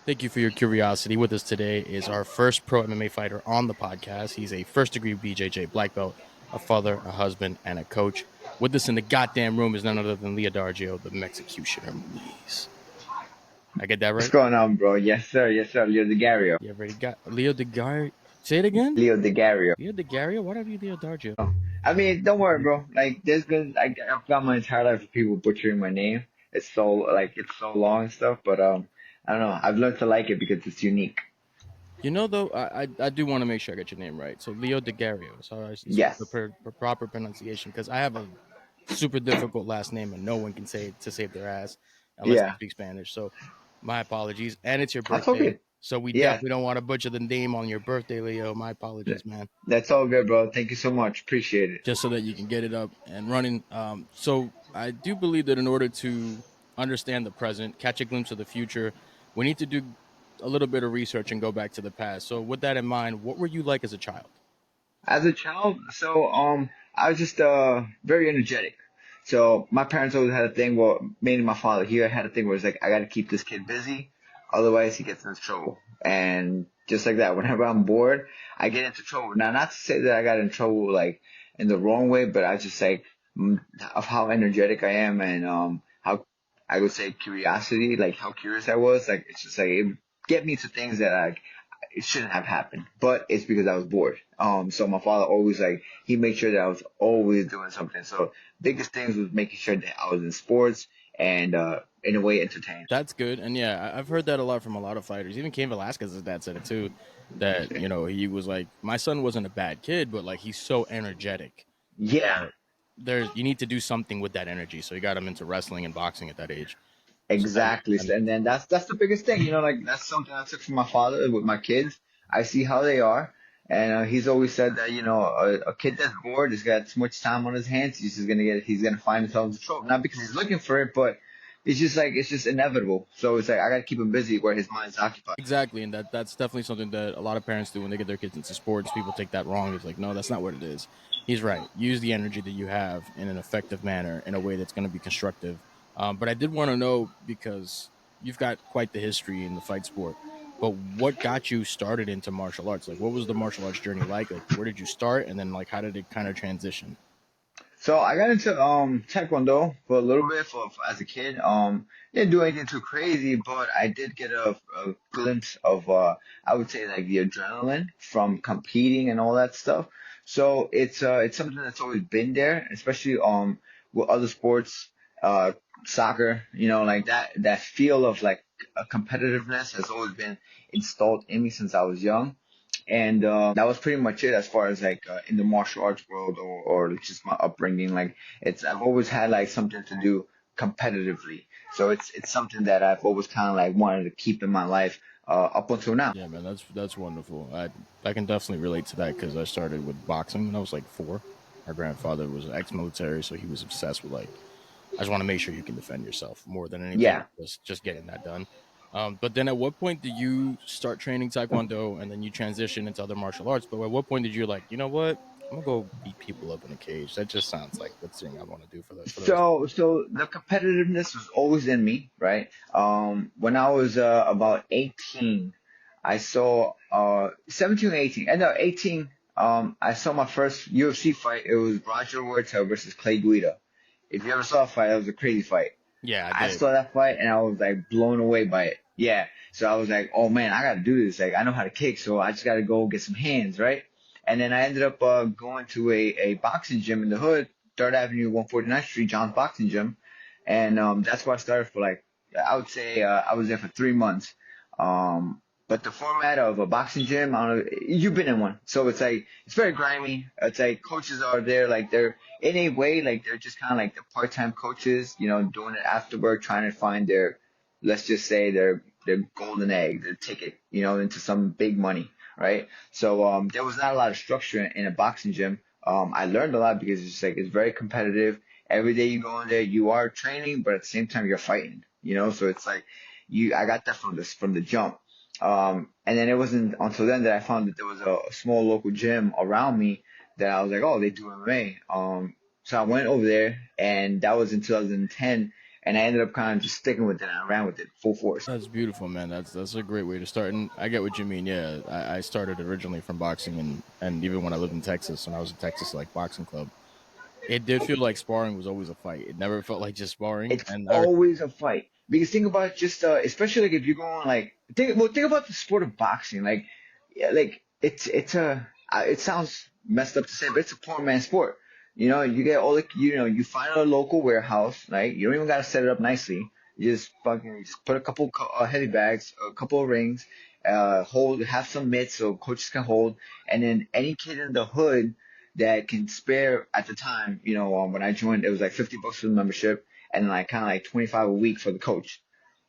Thank you for your curiosity. With us today is our first pro MMA fighter on the podcast. He's a first degree BJJ black belt, a father, a husband, and a coach. With us in the goddamn room is none other than Leodegario, the Mexecutioner Muñiz. I get that What's right? going on, bro? Yes, sir. Yes, sir. Leodegario. You already got Leodegario. Say it again? Leodegario. Leodegario? What have you, Leodegario? I mean, don't worry, bro. Like, there's been, I've got my entire life of people butchering my name. It's so long and stuff, but, I don't know. I've learned to like it because it's unique. You know, though, I do want to make sure I get your name right. So Leodegario. So it's the Yes. proper pronunciation because I have a super difficult last name and no one can say it to save their ass unless they Yeah. speak Spanish. So my apologies. And it's your That's all birthday. good. So we Yeah. definitely don't want to butcher the name on your birthday, Leo. My apologies, man. That's all good, bro. Thank you so much. Appreciate it. Just so that you can get it up and running. So I do believe that in order to understand the present, catch a glimpse of the future, we need to do a little bit of research and go back to the past. So with that in mind, what were you like as a child? As a child, I was just very energetic. So my parents always had a thing, well, mainly my father here had a thing where it's like I got to keep this kid busy, otherwise he gets into trouble. And just like that, whenever I'm bored, I get into trouble. Now, not to say that I got in trouble like in the wrong way, but I just like of how energetic I am and how I would say curiosity, like how curious I was. Like it's just like it get me to things that it shouldn't have happened, but it's because I was bored. So my father always like he made sure that I was always doing something. So biggest things was making sure that I was in sports and in a way entertained. That's good. And yeah, I've heard that a lot from a lot of fighters. Even Cain Velasquez's dad said it too. That, he was like, my son wasn't a bad kid, but like he's so energetic. Yeah, There's you need to do something with that energy. So he got him into wrestling and boxing at that age. So exactly. And then that's the biggest thing. Like that's something I took from my father with my kids. I see how they are. And he's always said that a kid that's bored has got too much time on his hands. He's gonna find himself in trouble. Not because he's looking for it, but it's just inevitable. So it's like I gotta keep him busy where his mind's occupied. exactly, and that's definitely something that a lot of parents do when they get their kids into sports. People take that wrong. It's like, no, that's not what it is. He's right. Use the energy that you have in an effective manner, in a way that's going to be constructive. But I did want to know because you've got quite the history in the fight sport. But what got you started into martial arts? Like, what was the martial arts journey like? Like, where did you start, and then like, how did it kind of transition? So I got into Taekwondo for a little bit as a kid. Didn't do anything too crazy, but I did get a glimpse of I would say like the adrenaline from competing and all that stuff. So it's something that's always been there, especially with other sports, uh soccer, like that feel of like a competitiveness has always been installed in me since I was young. And that was pretty much it as far as like in the martial arts world or just my upbringing. Like I've always had like something to do competitively. So it's something that I've always kind of like wanted to keep in my life up until now. Yeah, man, that's wonderful. I can definitely relate to that because I started with boxing when I was like 4. My grandfather was ex-military, so he was obsessed with like, I just want to make sure you can defend yourself more than anything. Yeah. Just getting that done. But then, at what point did you start training Taekwondo, and then you transition into other martial arts? But at what point did you like, you know what? I'm gonna go beat people up in a cage. That just sounds like the thing I want to do for the rest. So the competitiveness was always in me, right? When I was about 18, I saw 17 or 18, and no, 18. I saw my first UFC fight. It was Roger Huerta versus Clay Guida. If you ever saw a fight, that was a crazy fight. Yeah, I I did. saw that fight and I was like blown away by it. Yeah. So I was like, oh man, I gotta do this. Like I know how to kick, so I just gotta go get some hands, right? And then I ended up going to a boxing gym in the hood, Third Avenue, 149th Street, John's Boxing Gym, and that's where I started for like I would say I was there for 3 months. But the format of a boxing gym, I don't know, you've been in one, so it's like it's very grimy. It's like coaches are there, like they're in a way like they're just kind of like the part-time coaches, doing it after work, trying to find their, let's just say their golden egg, their ticket, into some big money, right? So there was not a lot of structure in a boxing gym. I learned a lot because it's just like it's very competitive. Every day you go in there, you are training, but at the same time you're fighting, So it's like I got that from the jump. And then it wasn't until then that I found that there was a small local gym around me that I was like, oh, they do MMA. So I went over there, and that was in 2010. and I ended up kind of just sticking with it. And I ran with it full force. That's beautiful, man. That's a great way to start. And I get what you mean. Yeah, I started originally from boxing, and even when I lived in Texas, when I was in Texas, like boxing club, it did feel like sparring was always a fight. It never felt like just sparring. It's And I always a fight. Because think about just especially like if you're going like think about the sport of boxing. Like yeah, like it's a it sounds messed up to say, but it's a poor man's sport. You know, you get all the you find a local warehouse, right? You don't even gotta set it up nicely. You just fucking just put a couple heavy bags, a couple of rings, have some mitts so coaches can hold, and then any kid in the hood that can spare at the time, when I joined, it was like $50 for the membership and like kind of like 25 a week for the coach.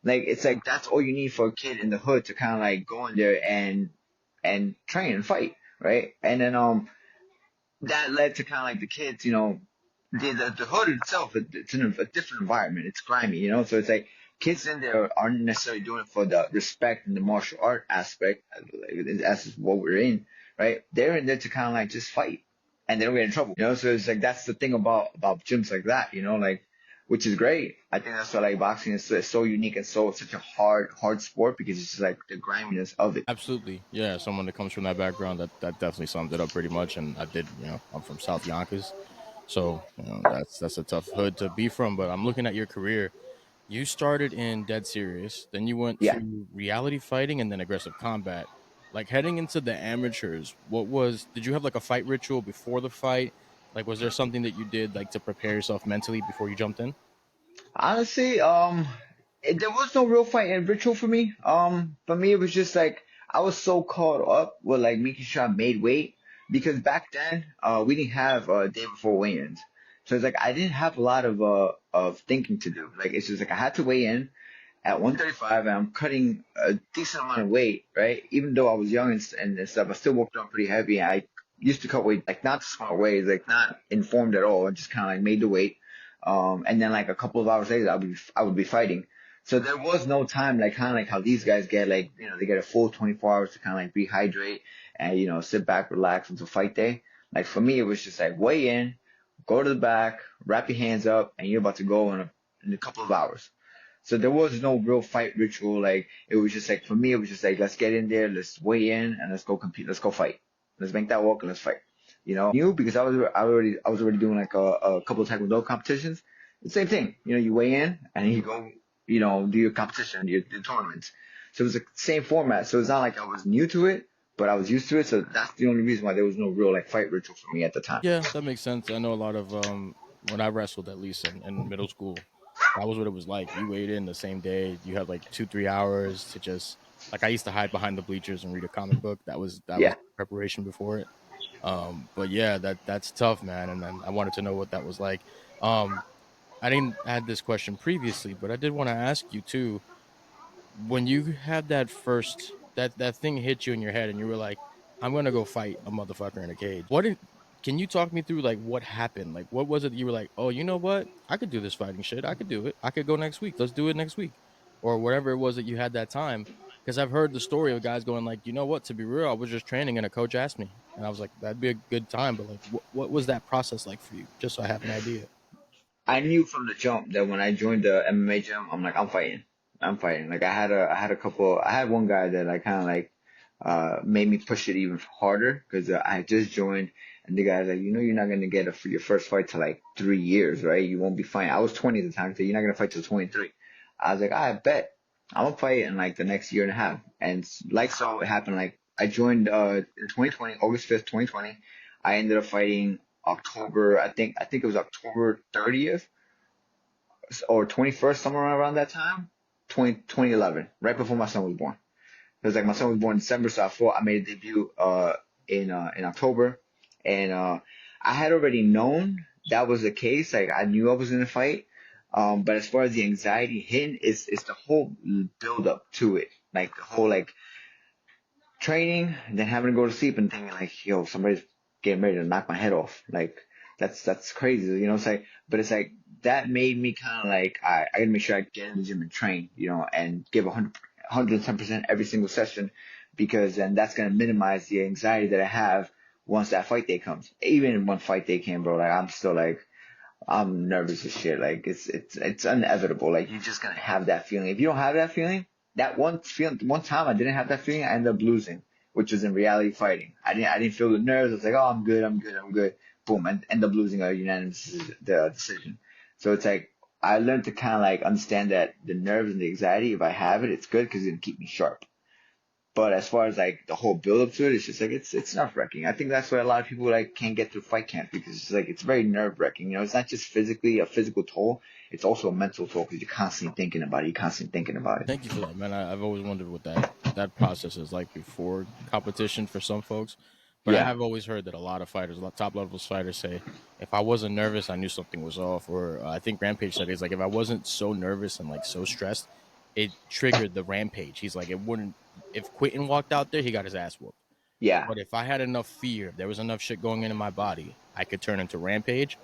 Like it's like that's all you need for a kid in the hood to kind of like go in there and train and fight, right? And then that led to kind of like the kids, the hood itself, it's in a different environment. It's grimy, so it's like kids in there aren't necessarily doing it for the respect and the martial art aspect, as is what we're in, right? They're in there to kind of like just fight and they don't get in trouble, so it's like that's the thing about gyms like that, like which is great. I think that's why like boxing is so unique and such a hard sport because it's just like the griminess of it. absolutely, yeah, someone that comes from that background, that definitely sums it up pretty much. And I did, I'm from South Yonkers, so that's a tough hood to be from. But I'm looking at your career. You started in Dead Serious, then you went Yeah. to reality fighting, and then aggressive combat. Like heading into the amateurs, did you have like a fight ritual before the fight? Like, was there something that you did like to prepare yourself mentally before you jumped in? Honestly, there was no real fight and ritual for me. For me, it was just like I was so caught up with like making sure I made weight because back then, we didn't have day before weigh-ins, so it's like I didn't have a lot of thinking to do. Like it's just like I had to weigh in at 135 and I'm cutting a decent amount of weight, right? Even though I was young and stuff, I still worked on pretty heavy. I used to cut weight like not the smart way, like not informed at all. I just kind of like made the weight. And then like a couple of hours later, I would be fighting. So there was no time, like kind of like how these guys get, like they get a full 24 hours to kind of like rehydrate and sit back, relax until fight day. Like for me, it was just like weigh in, go to the back, wrap your hands up, and you're about to go in a couple of hours. So there was no real fight ritual. Like it was just like for me, it was just like let's get in there, let's weigh in, and let's go compete, let's go fight, let's make that walk and let's fight. New because I was already doing like a couple of taekwondo competitions. The same thing. You weigh in and you go, do your competition, your tournaments. So it was the same format. So it's not like I was new to it, but I was used to it. So that's the only reason why there was no real like fight ritual for me at the time. Yeah, that makes sense. I know a lot of when I wrestled, at least in middle school, that was what it was like. You weighed in the same day. You had like 2-3 hours to just like I used to hide behind the bleachers and read a comic book. That was Yeah. preparation before it. But yeah, that's tough, man. And then I wanted to know what that was like. Um, I didn't add this question previously, but I did want to ask you too. When you had that first that thing hit you in your head, and you were like, "I'm gonna go fight a motherfucker in a cage." Can you talk me through like what happened? Like, what was it that you were like, "Oh, you know what? I could do this fighting shit. I could do it. I could go next week. Let's do it next week," or whatever it was that you had that time. Because I've heard the story of guys going like, "You know what? To be real, I was just training, and a coach asked me, and I was like, that'd be a good time." But like, what was that process like for you? Just so I have an idea. I knew from the jump that when I joined the MMA gym, I'm like, I'm fighting. I'm fighting. Like I had one guy that I kind of like, made me push it even harder because I had just joined and the guy's like, you're not going to get your first fight till like 3 years, right? You won't be fighting. I was 20 at the time, so you're not going to fight till 23. I was like, I bet I'm gonna fight in like the next year and a half. And like, so it happened. Like I joined, in 2020, August 5th, 2020. I ended up fighting October, I think it was October 30th or 21st, somewhere around that time, 2011, right before my son was born. It was like my son was born in December, so I made a debut in October, and I had already known that was the case. Like I knew I was gonna fight, but as far as the anxiety hitting, it's the whole build up to it, like the whole like training, and then having to go to sleep and thinking like, yo, somebody's getting ready to knock my head off. Like that's crazy, It's like, but it's like that made me kind of like, I gotta make sure I get in the gym and train, and give 110% every single session, because then that's gonna minimize the anxiety that I have once that fight day comes. Even when fight day came, bro, like I'm still like, I'm nervous as shit. Like it's inevitable. Like you're just gonna have that feeling. If you don't have that feeling, that one time I didn't have that feeling, I ended up losing, which was in reality fighting. I didn't feel the nerves. I was like, oh, I'm good. Boom, and end up losing a unanimous decision. So it's like I learned to kind of like understand that the nerves and the anxiety, if I have it, it's good because it's gonna keep me sharp. But as far as like the whole build up to it, it's just like it's nerve wracking. I think that's why a lot of people like can't get through fight camp because it's like it's very nerve wracking. You know, it's not just physically a physical toll; it's also a mental toll because you're constantly thinking about it. You're constantly thinking about it. Thank you for that, man. I've always wondered what that process is like before competition for some folks. But I Yeah, have always heard that a lot of fighters, a lot top level fighters, say if I wasn't nervous, I knew something was off. Or I think Rampage said it's like if I wasn't so nervous and like so stressed, it triggered the rampage. He's like it wouldn't. If Quentin walked out there, he got his ass whooped. yeah, But if I had enough fear, if there was enough shit going in my body, I could turn into Rampage,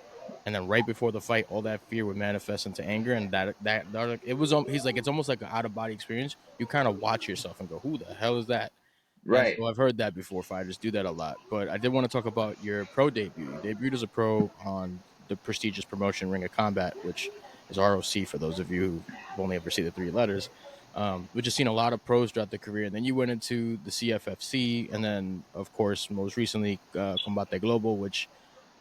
and then right before the fight, all that fear would manifest into anger, and that it was. He's like, it's almost like an out of body experience. You kind of watch yourself and go, "Who the hell is that?" And right. so I've heard that before. Fighters do that a lot. But I did want to talk about your pro debut. You debuted as a pro on the prestigious promotion Ring of Combat, which is ROC for those of you who've only ever seen the three letters. We've just seen a lot of pros throughout the career. And then you went into the CFFC, and then, of course, most recently, Combate Global, which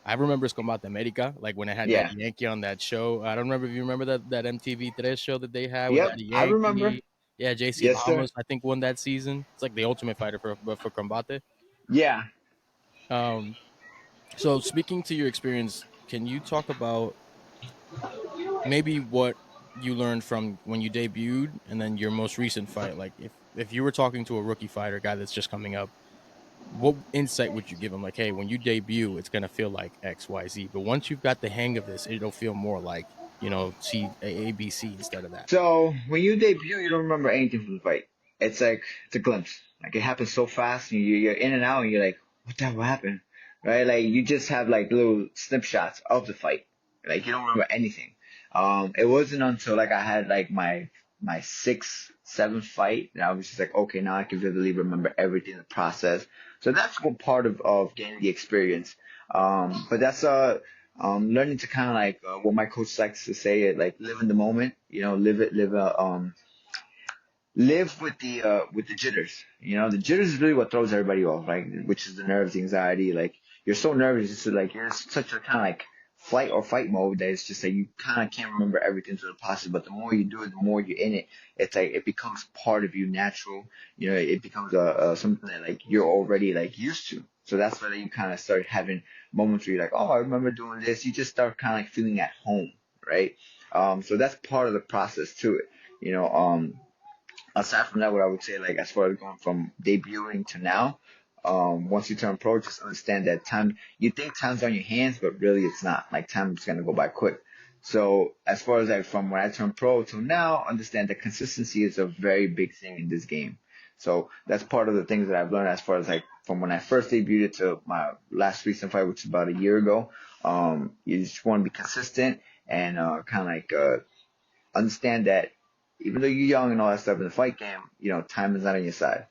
I remember as Combate America, like when it had Yeah, Daddy Yankee on that show. I don't remember if you remember that MTV3 show that they had with yep. Daddy I remember. Yankee. Yeah, JC Yes, sir. Lamas, I think, won that season. It's like the Ultimate Fighter for Combate. Yeah. Um, so speaking to your experience, can you talk about maybe what you learned from when you debuted and then your most recent fight? Like if you were talking to a rookie fighter, guy that's just coming up, what insight would you give him? Like, hey, when you debut, it's gonna feel like X, Y, Z, but once you've got the hang of this, it'll feel more like A, B, C instead of that. So when you debut, you don't remember anything from the fight. It's like it's a glimpse. Like it happens so fast, and you're in and out, and you're like, what the hell happened? Right? Like you just have like little snapshots of the fight. Like you don't remember anything. It wasn't until like I had like my sixth, seventh fight that I was just like, okay, now I can vividly remember everything, the process. So that's one part of gaining the experience. But that's learning to kind of like what my coach likes to say it like live in the moment, you know, live with the jitters. You know, the jitters is really what throws everybody off, right? Which is the nerves, the anxiety. Like you're so nervous, it's like you're in such a kind of like flight or fight mode that it's just like you kind of can't remember everything to the process. But the more you do it, the more you're in it. It's like it becomes part of you, natural. You know, it becomes something that like you're already like used to. So that's why you kind of start having moments where you're like, oh, I remember doing this. You just start kind of like feeling at home, right? So that's part of the process to it. You know, aside from that, what I would say, like as far as going from debuting to now, once you turn pro, just understand that time. You think time's on your hands, but really it's not. Like time's gonna go by quick. So as far as like from when I turned pro to now, understand that consistency is a very big thing in this game. So that's part of the things that I've learned as far as like from when I first debuted to my last recent fight, which is about a year ago. You just want to be consistent and kind of like understand that even though you're young and all that stuff in the fight game, you know, time is not on your side.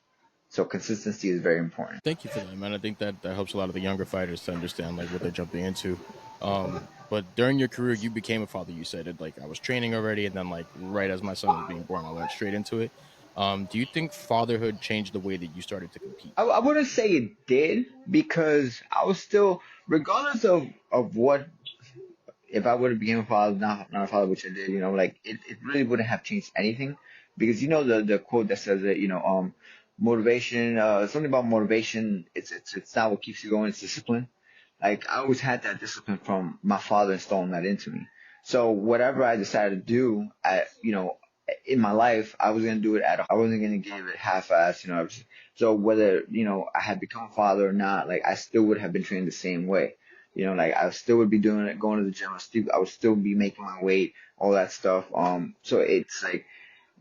So consistency is very important. Thank you for that, man. I think that helps a lot of the younger fighters to understand like what they're jumping into. But during your career, you became a father. You said it like I was training already, and then like right as my son was being born, I went straight into it. Do you think fatherhood changed the way that you started to compete? I wouldn't say it did because I was still, regardless of what, if I would have became a father, not a father, which I did, you know, like it really wouldn't have changed anything because you know the quote that says that motivation, something about motivation. It's not what keeps you going. It's discipline. Like I always had that discipline from my father installing that into me. So whatever I decided to do, in my life, I was gonna do it I wasn't gonna give it half-ass, you know. So whether I had become a father or not, like I still would have been trained the same way. You know, like I still would be doing it, going to the gym. I would still be making my weight, all that stuff. So it's like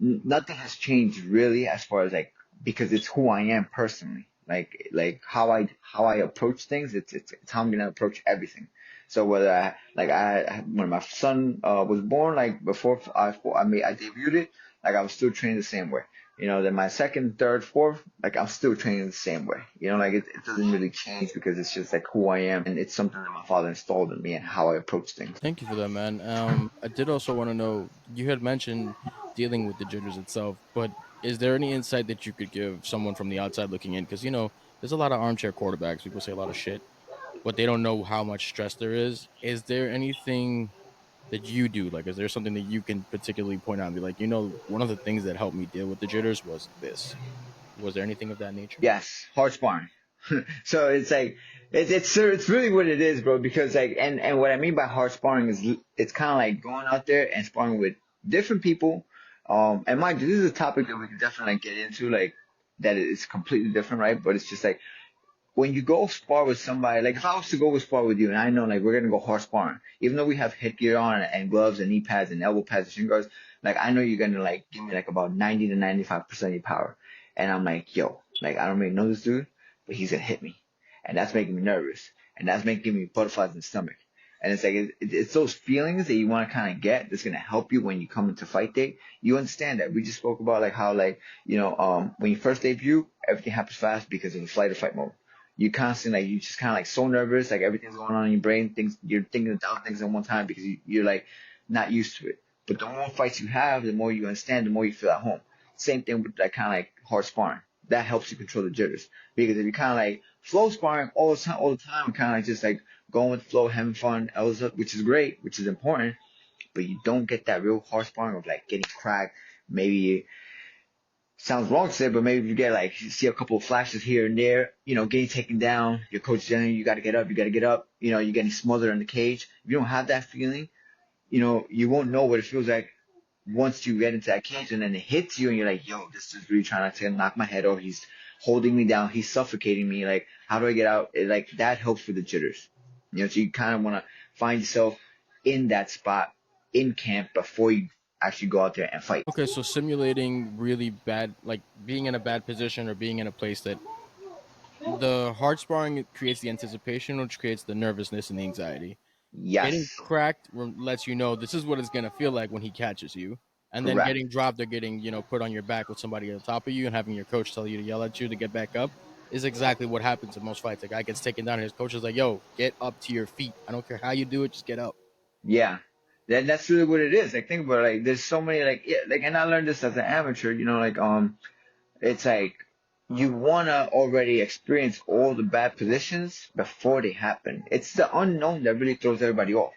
nothing has changed really as far as like because it's who I am personally. Like how I approach things, it's how I'm gonna approach everything. So whether when my son was born, like before I debuted it, like I was still trained the same way. Then my second, third, fourth, like I'm still training the same way. Like it doesn't really change because it's just like who I am, and it's something that my father installed in me and how I approach things. Thank you for that, man. I did also want to know, you had mentioned dealing with the jitters itself, but is there any insight that you could give someone from the outside looking in? Because, there's a lot of armchair quarterbacks. People say a lot of shit, but they don't know how much stress there is. Is there anything that you do? Like, is there something that you can particularly point out and be like, one of the things that helped me deal with the jitters was this? Was there anything of that nature? Yes, hard sparring. So it's like it's really what it is, bro. Because like and what I mean by hard sparring is it's kind of like going out there and sparring with different people. And mind you, this is a topic that we can definitely like, get into, like that is completely different, right? But it's just like when you go spar with somebody, like if I was to go spar with you and I know like we're gonna go hard sparring, even though we have headgear on and gloves and knee pads and elbow pads and shin guards, like I know you're gonna like give me like about 90 to 95% of your power. And I'm like, yo, like I don't really know this dude, but he's gonna hit me. And that's making me nervous. And that's making me butterflies in the stomach. And it's like it's those feelings that you want to kind of get that's gonna help you when you come into fight day. You understand that we just spoke about like how like when you first debut, everything happens fast because of the flight or fight mode. You constantly like you just kind of like so nervous, like everything's going on in your brain, things you're thinking of thousand things at one time because you're like not used to it. But the more fights you have, the more you understand, the more you feel at home. Same thing with that kind of like hard sparring. That helps you control the jitters because if you kind of like flow sparring all the time, kind of like just like going with the flow, having fun, which is great, which is important, but you don't get that real hard sparring of like getting cracked. Maybe sounds wrong to say, but maybe you get like you see a couple of flashes here and there, getting taken down. Your coach is telling you, you got to get up, you got to get up. You're getting smothered in the cage. If you don't have that feeling, you won't know what it feels like once you get into that cage and then it hits you and you're like, yo, this is really trying to knock my head off. He's holding me down. He's suffocating me. Like, how do I get out? Like that helps with the jitters. So you kind of want to find yourself in that spot in camp before you actually go out there and fight. Okay, so simulating really bad, like being in a bad position or being in a place that the hard sparring creates the anticipation, which creates the nervousness and the anxiety. Getting Yes, cracked lets you know this is what it's gonna feel like when he catches you, and then correct. getting dropped or getting put on your back with somebody on top of you and having your coach tell you to yell at you to get back up is exactly what happens in most fights. A guy gets taken down and his coach is like, "Yo, get up to your feet. I don't care how you do it, just get up." Yeah. That's really what it is. Like think about it. Like there's so many like yeah, like and I learned this as an amateur, like it's like you wanna already experience all the bad positions before they happen. It's the unknown that really throws everybody off,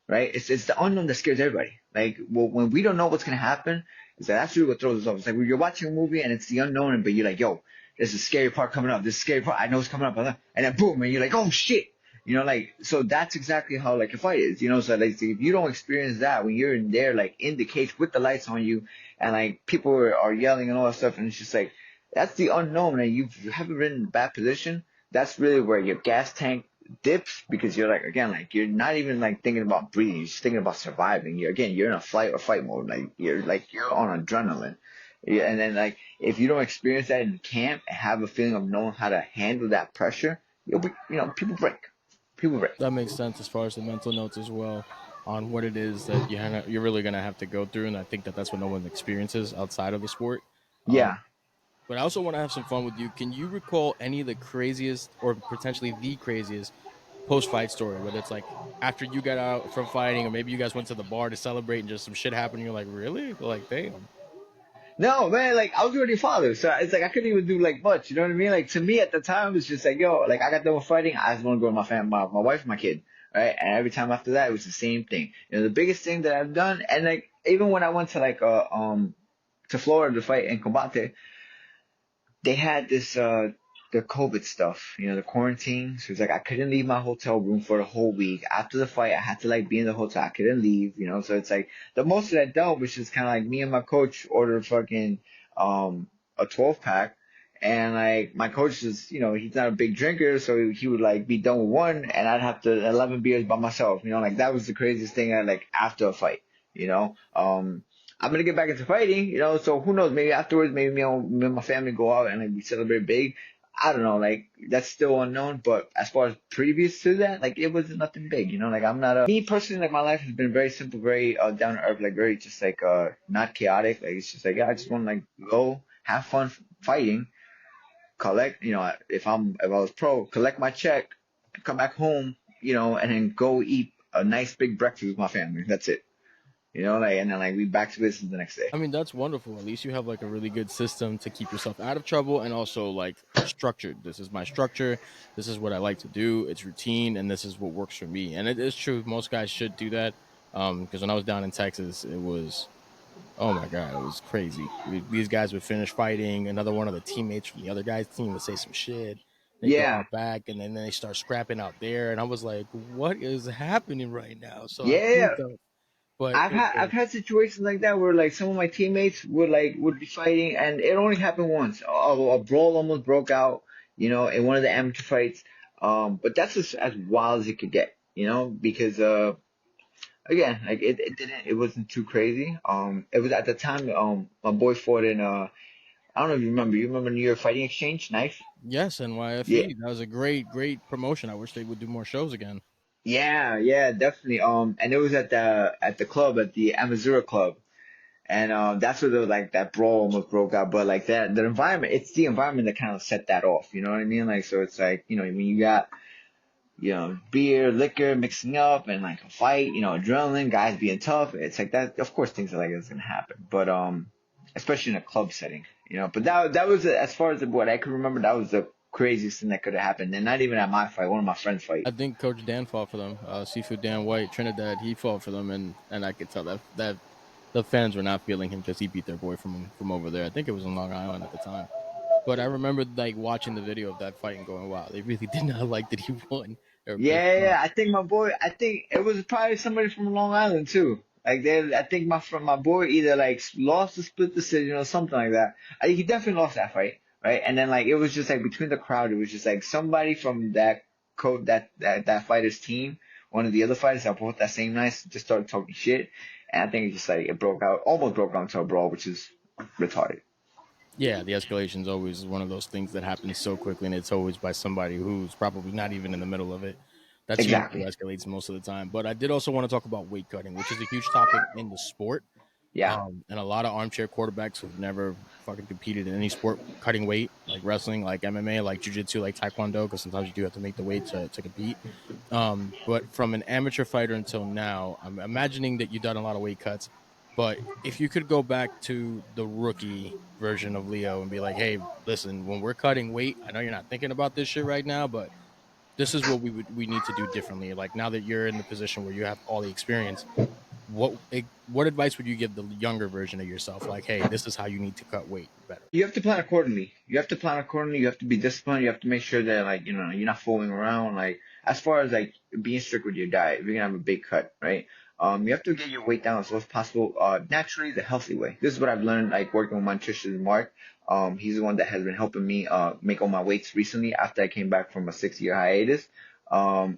right? It's the unknown that scares everybody. Like when we don't know what's gonna happen, that's really what throws us off. It's like when you're watching a movie and it's the unknown, but you're like, yo, there's a scary part coming up. This scary part, I know it's coming up, and then boom, and you're like, oh shit. Like so that's exactly how like a fight is. So like if you don't experience that when you're in there like in the cage with the lights on you and like people are yelling and all that stuff and it's just like that's the unknown and you haven't been in a bad position. That's really where your gas tank dips because you're like again like you're not even like thinking about breathing. You're just thinking about surviving. You're in a flight or fight mode. Like you're on adrenaline. Yeah, and then like if you don't experience that in camp and have a feeling of knowing how to handle that pressure, you'll be people break. People break. That makes sense as far as the mental notes as well on what it is that you're really gonna have to go through, and I think that that's what no one experiences outside of the sport. Um, Yeah. but I also want to have some fun with you. Can you recall any of the craziest or potentially the craziest post fight story, whether it's like after you got out from fighting, or maybe you guys went to the bar to celebrate and just some shit happened, and you're like, really? Like, damn. No, man, like I was already a father, so it's like I couldn't even do like much. You know what I mean? Like to me at the time, it's just like, yo, like I got done with fighting, I just want to go with my family, my wife, my kid, right? And every time after that, it was the same thing. The biggest thing that I've done, and like even when I went to like to Florida to fight in Combate, they had this the COVID stuff, the quarantine. So it's like I couldn't leave my hotel room for the whole week. After the fight, I had to like be in the hotel. I couldn't leave. So it's like the most that I done was just kind of like me and my coach ordered fucking a 12 pack. And like my coach is, he's not a big drinker, so he would like be done with one, and I'd have to 11 beers by myself. Like that was the craziest thing. Like after a fight, I'm gonna get back into fighting, so who knows? Maybe afterwards, maybe me and my family go out and like we celebrate big. I don't know, like that's still unknown. But as far as previous to that, like it was nothing big, like I'm not me personally. Like my life has been very simple, very down to earth, like very just like not chaotic. Like it's just like yeah, I just want to like go have fun fighting, collect, if I was pro, collect my check, come back home, and then go eat a nice big breakfast with my family. That's it. And then like we back to business the next day. I mean, that's wonderful. At least you have like a really good system to keep yourself out of trouble and also like structured. This is my structure. This is what I like to do. It's routine and this is what works for me. And it is true. Most guys should do that. Because when I was down in Texas, it was, oh my God, it was crazy. These guys would finish fighting. Another one of the teammates from the other guy's team would say some shit. They go Yeah, out back and then they start scrapping out there. And I was like, what is happening right now? So I feel yeah. tough. But I've had okay, I've had situations like that where like some of my teammates would be fighting, and it only happened once. A brawl almost broke out, in one of the amateur fights. But that's just as wild as it could get, because again, like it wasn't too crazy. It was at the time my boy fought in I don't know if you remember. You remember New York Fighting Exchange knife? yes, Yeah, NYFE. That was a great, great promotion. I wish they would do more shows again. yeah, definitely. And it was at the club, at the Amazura club. And that's where like that brawl almost broke out. But like that, the environment, it's the environment that kind of set that off. You know what I mean? Like, so it's like, when you got, beer, liquor mixing up and like a fight, adrenaline, guys being tough. It's like that. Of course, things like that's gonna happen. But especially in a club setting, But that was as far as what I could remember. That was the craziest thing that could have happened. And not even at my fight, one of my friends' fight. I think Coach Dan fought for them. Seafood Dan White, Trinidad, he fought for them, and I could tell that the fans were not feeling him because he beat their boy from over there. I think it was in Long Island at the time. But I remember like watching the video of that fight and going, "Wow, they really did not like that he won." They were pissed Yeah. off. I think it was probably somebody from Long Island too. Like I think my boy either like lost or split decision or something like that. I think he definitely lost that fight, right? And then like it was just like between the crowd, it was just like somebody from that code that fighter's team, one of the other fighters that fought that same night, just started talking shit, and I think it just like it broke out, almost broke out into a brawl, which is retarded. Yeah, the escalation is always one of those things that happens so quickly, and it's always by somebody who's probably not even in the middle of it. That's usually Exactly. what escalates most of the time. But I did also want to talk about weight cutting, which is a huge topic in the sport. Yeah. And a lot of armchair quarterbacks who've never fucking competed in any sport cutting weight, like wrestling, like MMA, like jujitsu, like taekwondo, because sometimes you do have to make the weight to compete. But from an amateur fighter until now, I'm imagining that you've done a lot of weight cuts. But if you could go back to the rookie version of Leo and be like, hey, listen, when we're cutting weight, I know you're not thinking about this shit right now, but this is what we need to do differently. Like now that you're in the position where you have all the experience, what advice would you give the younger version of yourself? Like, hey, this is how you need to cut weight better. You have to plan accordingly. You have to plan accordingly. You have to be disciplined. You have to make sure that like you're not fooling around. Like as far as like being strict with your diet, if you're gonna have a big cut, right? You have to get your weight down as low as possible. Naturally, the healthy way. This is what I've learned like working with my nutritionist Mark. He's the one that has been helping me make all my weights recently after I came back from a 6 year hiatus. Um,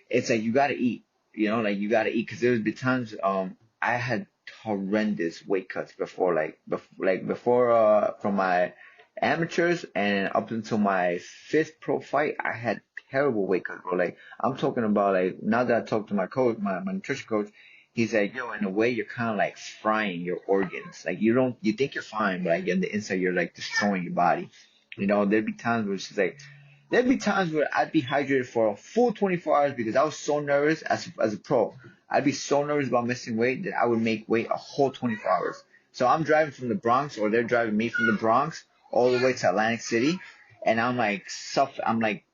it's like you gotta eat. Like you gotta eat because there's been times I had horrendous weight cuts before, before from my amateurs and up until my fifth pro fight, I had terrible weight cuts, bro. Like I'm talking about like now that I talked to my coach, my nutrition coach, he's like, yo, in a way you're kind of like frying your organs. Like you think you're fine, but like on the inside you're like destroying your body. There'd be times where it's just like there'd be times where I'd be hydrated for a full 24 hours because I was so nervous as a pro. I'd be so nervous about missing weight that I would make weight a whole 24 hours. So I'm driving from the Bronx, or they're driving me from the Bronx all the way to Atlantic City, and I'm like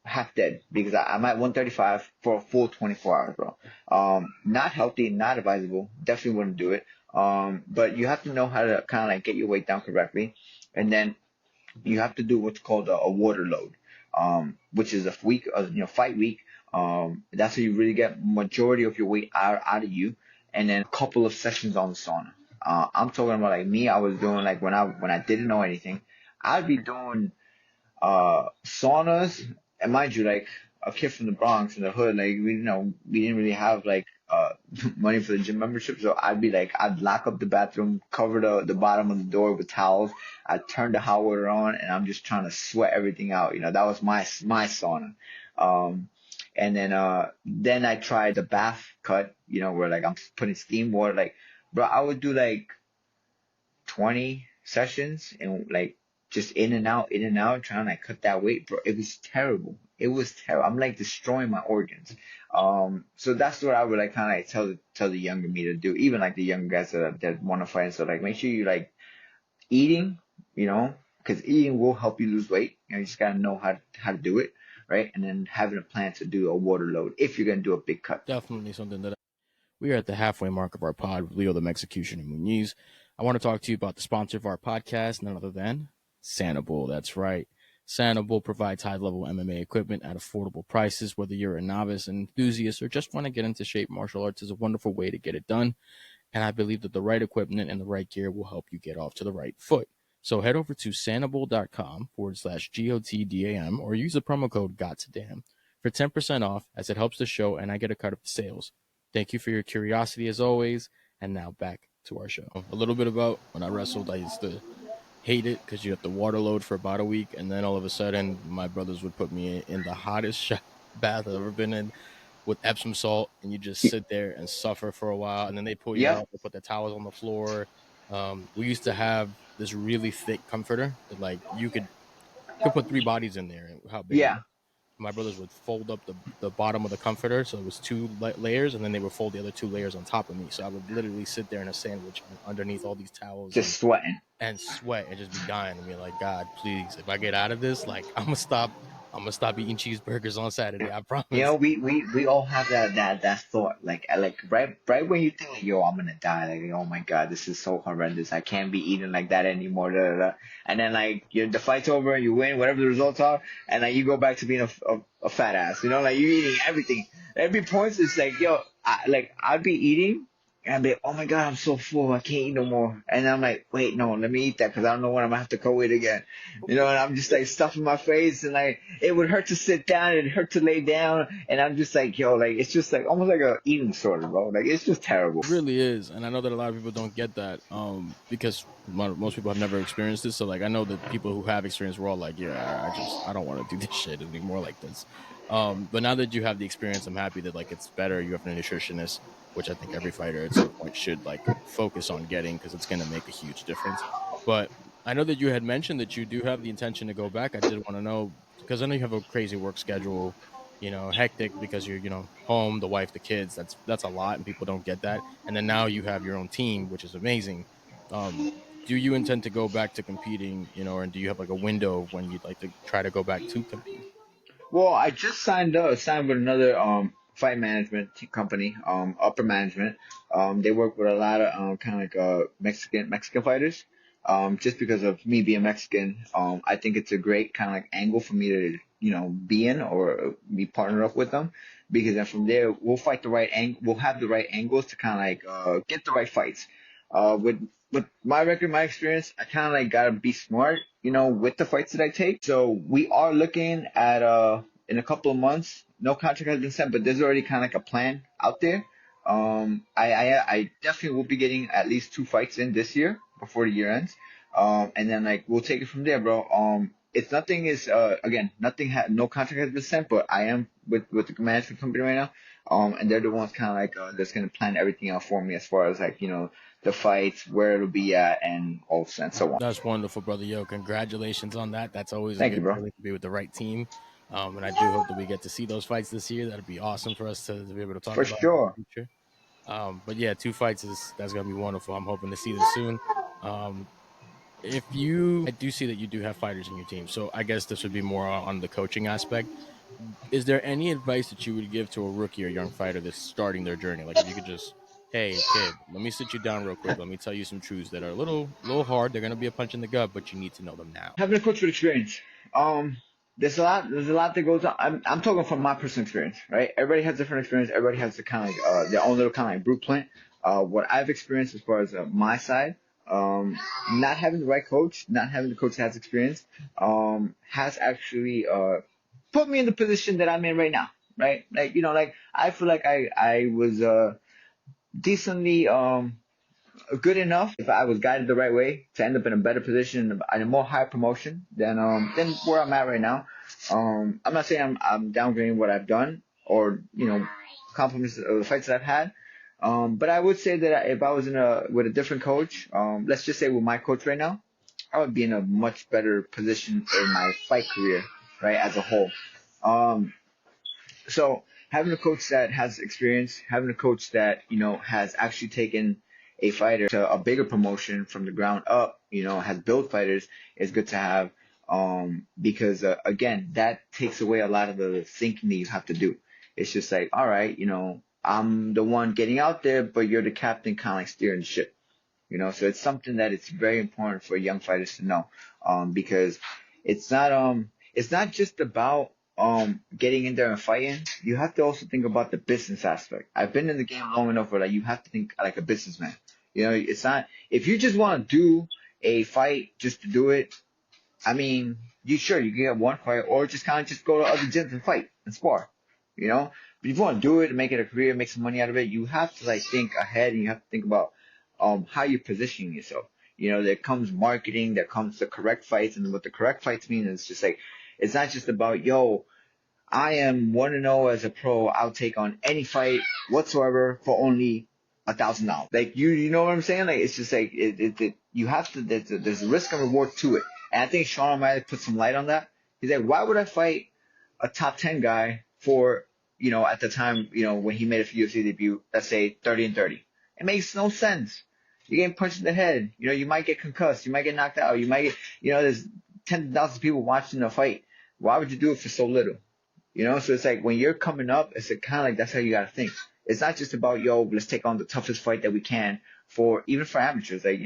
half dead because I'm at 135 for a full 24 hours, bro. Not healthy, not advisable. Definitely wouldn't do it. But you have to know how to kind of like get your weight down correctly, and then you have to do what's called a water load, which is a week, fight week. That's how you really get majority of your weight out of you, and then a couple of sessions on the sauna. I'm talking about like me. I was doing like when I didn't know anything, I'd be doing saunas, and mind you, like a kid from the Bronx in the hood, like we didn't really have like money for the gym membership, so I'd lock up the bathroom, cover the bottom of the door with towels, I'd turn the hot water on, and I'm just trying to sweat everything out. That was my sauna. Um, and then I tried the bath cut, where like I'm putting steam water, like bro, I would do like 20 sessions in like just in and out, trying to like, cut that weight, bro. It was terrible. It was terrible. I'm like destroying my organs. So that's what I would like kind of like tell the younger me to do. Even like the younger guys that want to fight. So like make sure you like eating, you know, because eating will help you lose weight. You know, you just gotta know how to do it, right? And then having a plan to do a water load if you're gonna do a big cut. Definitely something that we are at the halfway mark of our pod with Leo the Mexecutioner Muñiz. I want to talk to you about the sponsor of our podcast, none other than Sanibel. That's right. Sanibel provides high-level MMA equipment at affordable prices. Whether you're a novice, an enthusiast, or just want to get into shape, martial arts is a wonderful way to get it done. And I believe that the right equipment and the right gear will help you get off to the right foot. So head over to sanibel.com/GOTDAM or use the promo code GOTDAM for 10% off as it helps the show and I get a cut of the sales. Thank you for your curiosity as always. And now back to our show. A little bit about when I wrestled. I used to hate it because you have to water load for about a week. And then all of a sudden, my brothers would put me in the hottest bath I've ever been in with Epsom salt. And you just sit there and suffer for a while. And then they pull you Yeah, out, they put the towels on the floor. We used to have this really thick comforter that like you could put 3 bodies in there. How big it was. yeah. My brothers would fold up the bottom of the comforter, so it was 2 layers, and then they would fold the other 2 layers on top of me. So I would literally sit there in a sandwich underneath all these towels Just sweating. and sweat and just be dying and be like, God, please, if I get out of this, like I'm gonna stop eating cheeseburgers on Saturday. I You know, promise. we all have that thought, like right when you think like, yo, I'm gonna die, like, oh my god, this is so horrendous. I can't be eating like that anymore. Da, da, da. And then like the fight's over, you win, whatever the results are, and like you go back to being a fat ass. You know, like you're eating everything. Every point is like, yo, I'd be eating. And I'd be like, oh my god, I'm so full, I can't eat no more. And I'm like, wait, no, let me eat that because I don't know when I'm gonna have to go eat again. You know, and I'm just like stuffing my face and like it would hurt to sit down, it hurt to lay down, and I'm just like, yo, like it's just like almost like a eating disorder, bro. Like it's just terrible. It really is, and I know that a lot of people don't get that because most people have never experienced this. So like I know that people who have experienced were all like, yeah, I don't want to do this shit anymore like this. But now that you have the experience, I'm happy that like it's better. You have a nutritionist, which I think every fighter at some point should like focus on getting because it's going to make a huge difference. But I know that you had mentioned that you do have the intention to go back. I did want to know because I know you have a crazy work schedule, hectic because you're, home, the wife, the kids. That's a lot, and people don't get that. And then now you have your own team, which is amazing. Do you intend to go back to competing, or do you have like a window of when you'd like to try to go back to compete? Well, I just signed with another fight management company, upper management. They work with a lot of kind of like Mexican fighters. Just because of me being Mexican, I think it's a great kind of like angle for me to be in or be partnered up with them, because then from there we'll fight the right we'll have the right angles to kind of like get the right fights. With my record, my experience, I kind of like gotta be smart, with the fights that I take. So we are looking at in a couple of months. No contract has been sent, but there's already kind of like a plan out there. I definitely will be getting at least 2 fights in this year before the year ends. And then like we'll take it from there, bro. It's nothing is again nothing no contract has been sent, but I am with the management company right now. And they're the ones kind of like that's gonna plan everything out for me as far as like the fights, where it'll be at, and all and so on. That's wonderful, brother. Yo, congratulations on that. That's always a Thank you, good bro. feeling to be with the right team. And I do hope that we get to see those fights this year. That'd be awesome for us to be able to talk For about in sure. the future. But yeah, 2 fights that's gonna be wonderful. I'm hoping to see this soon. I do see that you do have fighters in your team, so I guess this would be more on the coaching aspect. Is there any advice that you would give to a rookie or young fighter that's starting their journey? Like if you could just, hey kid, let me sit you down real quick. Let me tell you some truths that are a little hard. They're gonna be a punch in the gut, but you need to know them now. Having a coach with experience. Um, there's a lot that goes on. I'm talking from my personal experience, right? Everybody has different experience. Everybody has the kind of like, their own little kind of like blueprint. What I've experienced as far as my side, not having the right coach, not having the coach that has experience, has actually put me in the position that I'm in right now, right? Like like I feel like I was decently good enough if I was guided the right way to end up in a better position and a more high promotion than where I'm at right now. I'm not saying I'm downgrading what I've done or compliments of the fights that I've had. But I would say that if I was with a different coach, let's just say with my coach right now, I would be in a much better position in my fight career, right, as a whole. Um, so having a coach that has experience, having a coach that, has actually taken a fighter to a bigger promotion from the ground up, has built fighters is good to have. Because again, that takes away a lot of the thinking that you have to do. It's just like, all right, I'm the one getting out there, but you're the captain kind of like steering the ship. So it's something that it's very important for young fighters to know, because it's not just about getting in there and fighting. You have to also think about the business aspect. I've been in the game long enough where like you have to think like a businessman. It's not if you just want to do a fight just to do it. I mean, you can get one fight or just kind of just go to other gyms and fight and spar, But if you want to do it and make it a career, make some money out of it, you have to like think ahead and you have to think about how you're positioning yourself. There comes marketing, there comes the correct fights, and what the correct fights mean is just like it's not just about I am 1-0 as a pro. I'll take on any fight whatsoever for only $1,000. Like you know what I'm saying? Like it's just like you have to. There's a risk and reward to it, and I think Sean might have put some light on that. He's like, why would I fight a top 10 guy for at the time when he made a UFC debut, let's say 30-30? It makes no sense. You're getting punched in the head. You might get concussed. You might get knocked out. You might get there's tens of thousands of people watching the fight. Why would you do it for so little? So it's like when you're coming up, it's kind of like that's how you got to think. It's not just about, let's take on the toughest fight that we can even for amateurs. Like,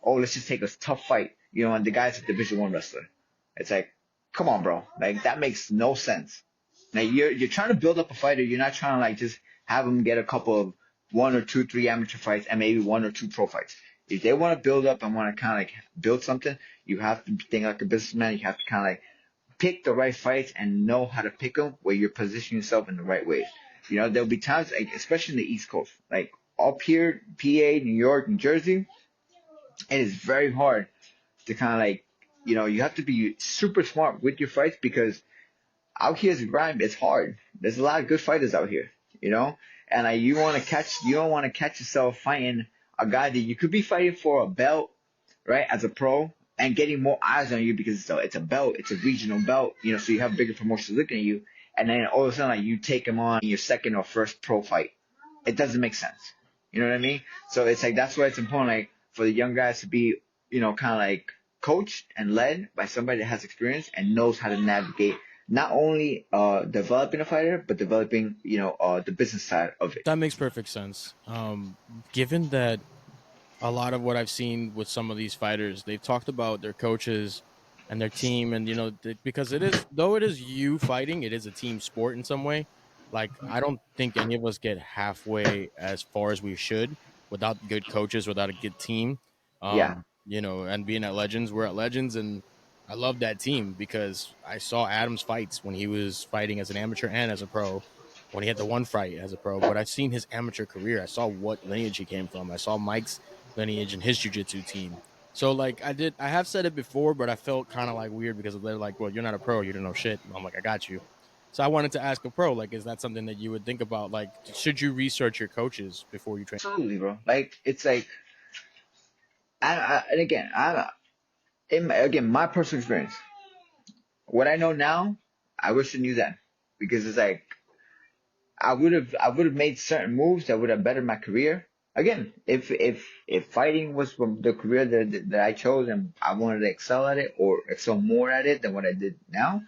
let's just take a tough fight, and the guy's a Division I wrestler. It's like, come on, bro. Like, that makes no sense. Now, you're trying to build up a fighter. You're not trying to, like, just have him get a couple of 1 or 2, 3 amateur fights and maybe 1 or 2 pro fights. If they want to build up and want to kind of, like, build something, you have to think like a businessman. You have to kind of, like, pick the right fights and know how to pick them where you're positioning yourself in the right ways. There'll be times, like, especially in the East Coast, like up here, PA, New York, New Jersey, it is very hard to kind of like, you have to be super smart with your fights because out here is grind. It's hard. There's a lot of good fighters out here, and like, you don't want to catch yourself fighting a guy that you could be fighting for a belt, right, as a pro, and getting more eyes on you because it's a belt, it's a regional belt, so you have bigger promotions looking at you, and then all of a sudden like, you take him on in your second or first pro fight. It doesn't make sense. You know what I mean? So it's like that's why it's important, like for the young guys to be, kind of like coached and led by somebody that has experience and knows how to navigate not only developing a fighter but developing, the business side of it. That makes perfect sense. Given that a lot of what I've seen with some of these fighters, they've talked about their coaches and their team, and because it is you fighting, it is a team sport in some way. Like I don't think any of us get halfway as far as we should without good coaches, without a good team. Yeah. And being at Legends, we're at Legends, and I love that team because I saw Adam's fights when he was fighting as an amateur and as a pro. When he had the one fight as a pro, but I've seen his amateur career. I saw what lineage he came from. I saw Mike's lineage in his jiu-jitsu team. So like I have said it before, but I felt kind of like weird because they're like, well, you're not a pro, you don't know shit. And I'm like, I got you. So I wanted to ask a pro, like, is that something that you would think about? Like, should you research your coaches before you train? Absolutely, bro. Like it's like, and again, again, my personal experience. What I know now, I wish I knew then, because it's like I would have made certain moves that would have bettered my career. Again, if fighting was from the career that I chose and I wanted to excel at it or excel more at it than what I did now,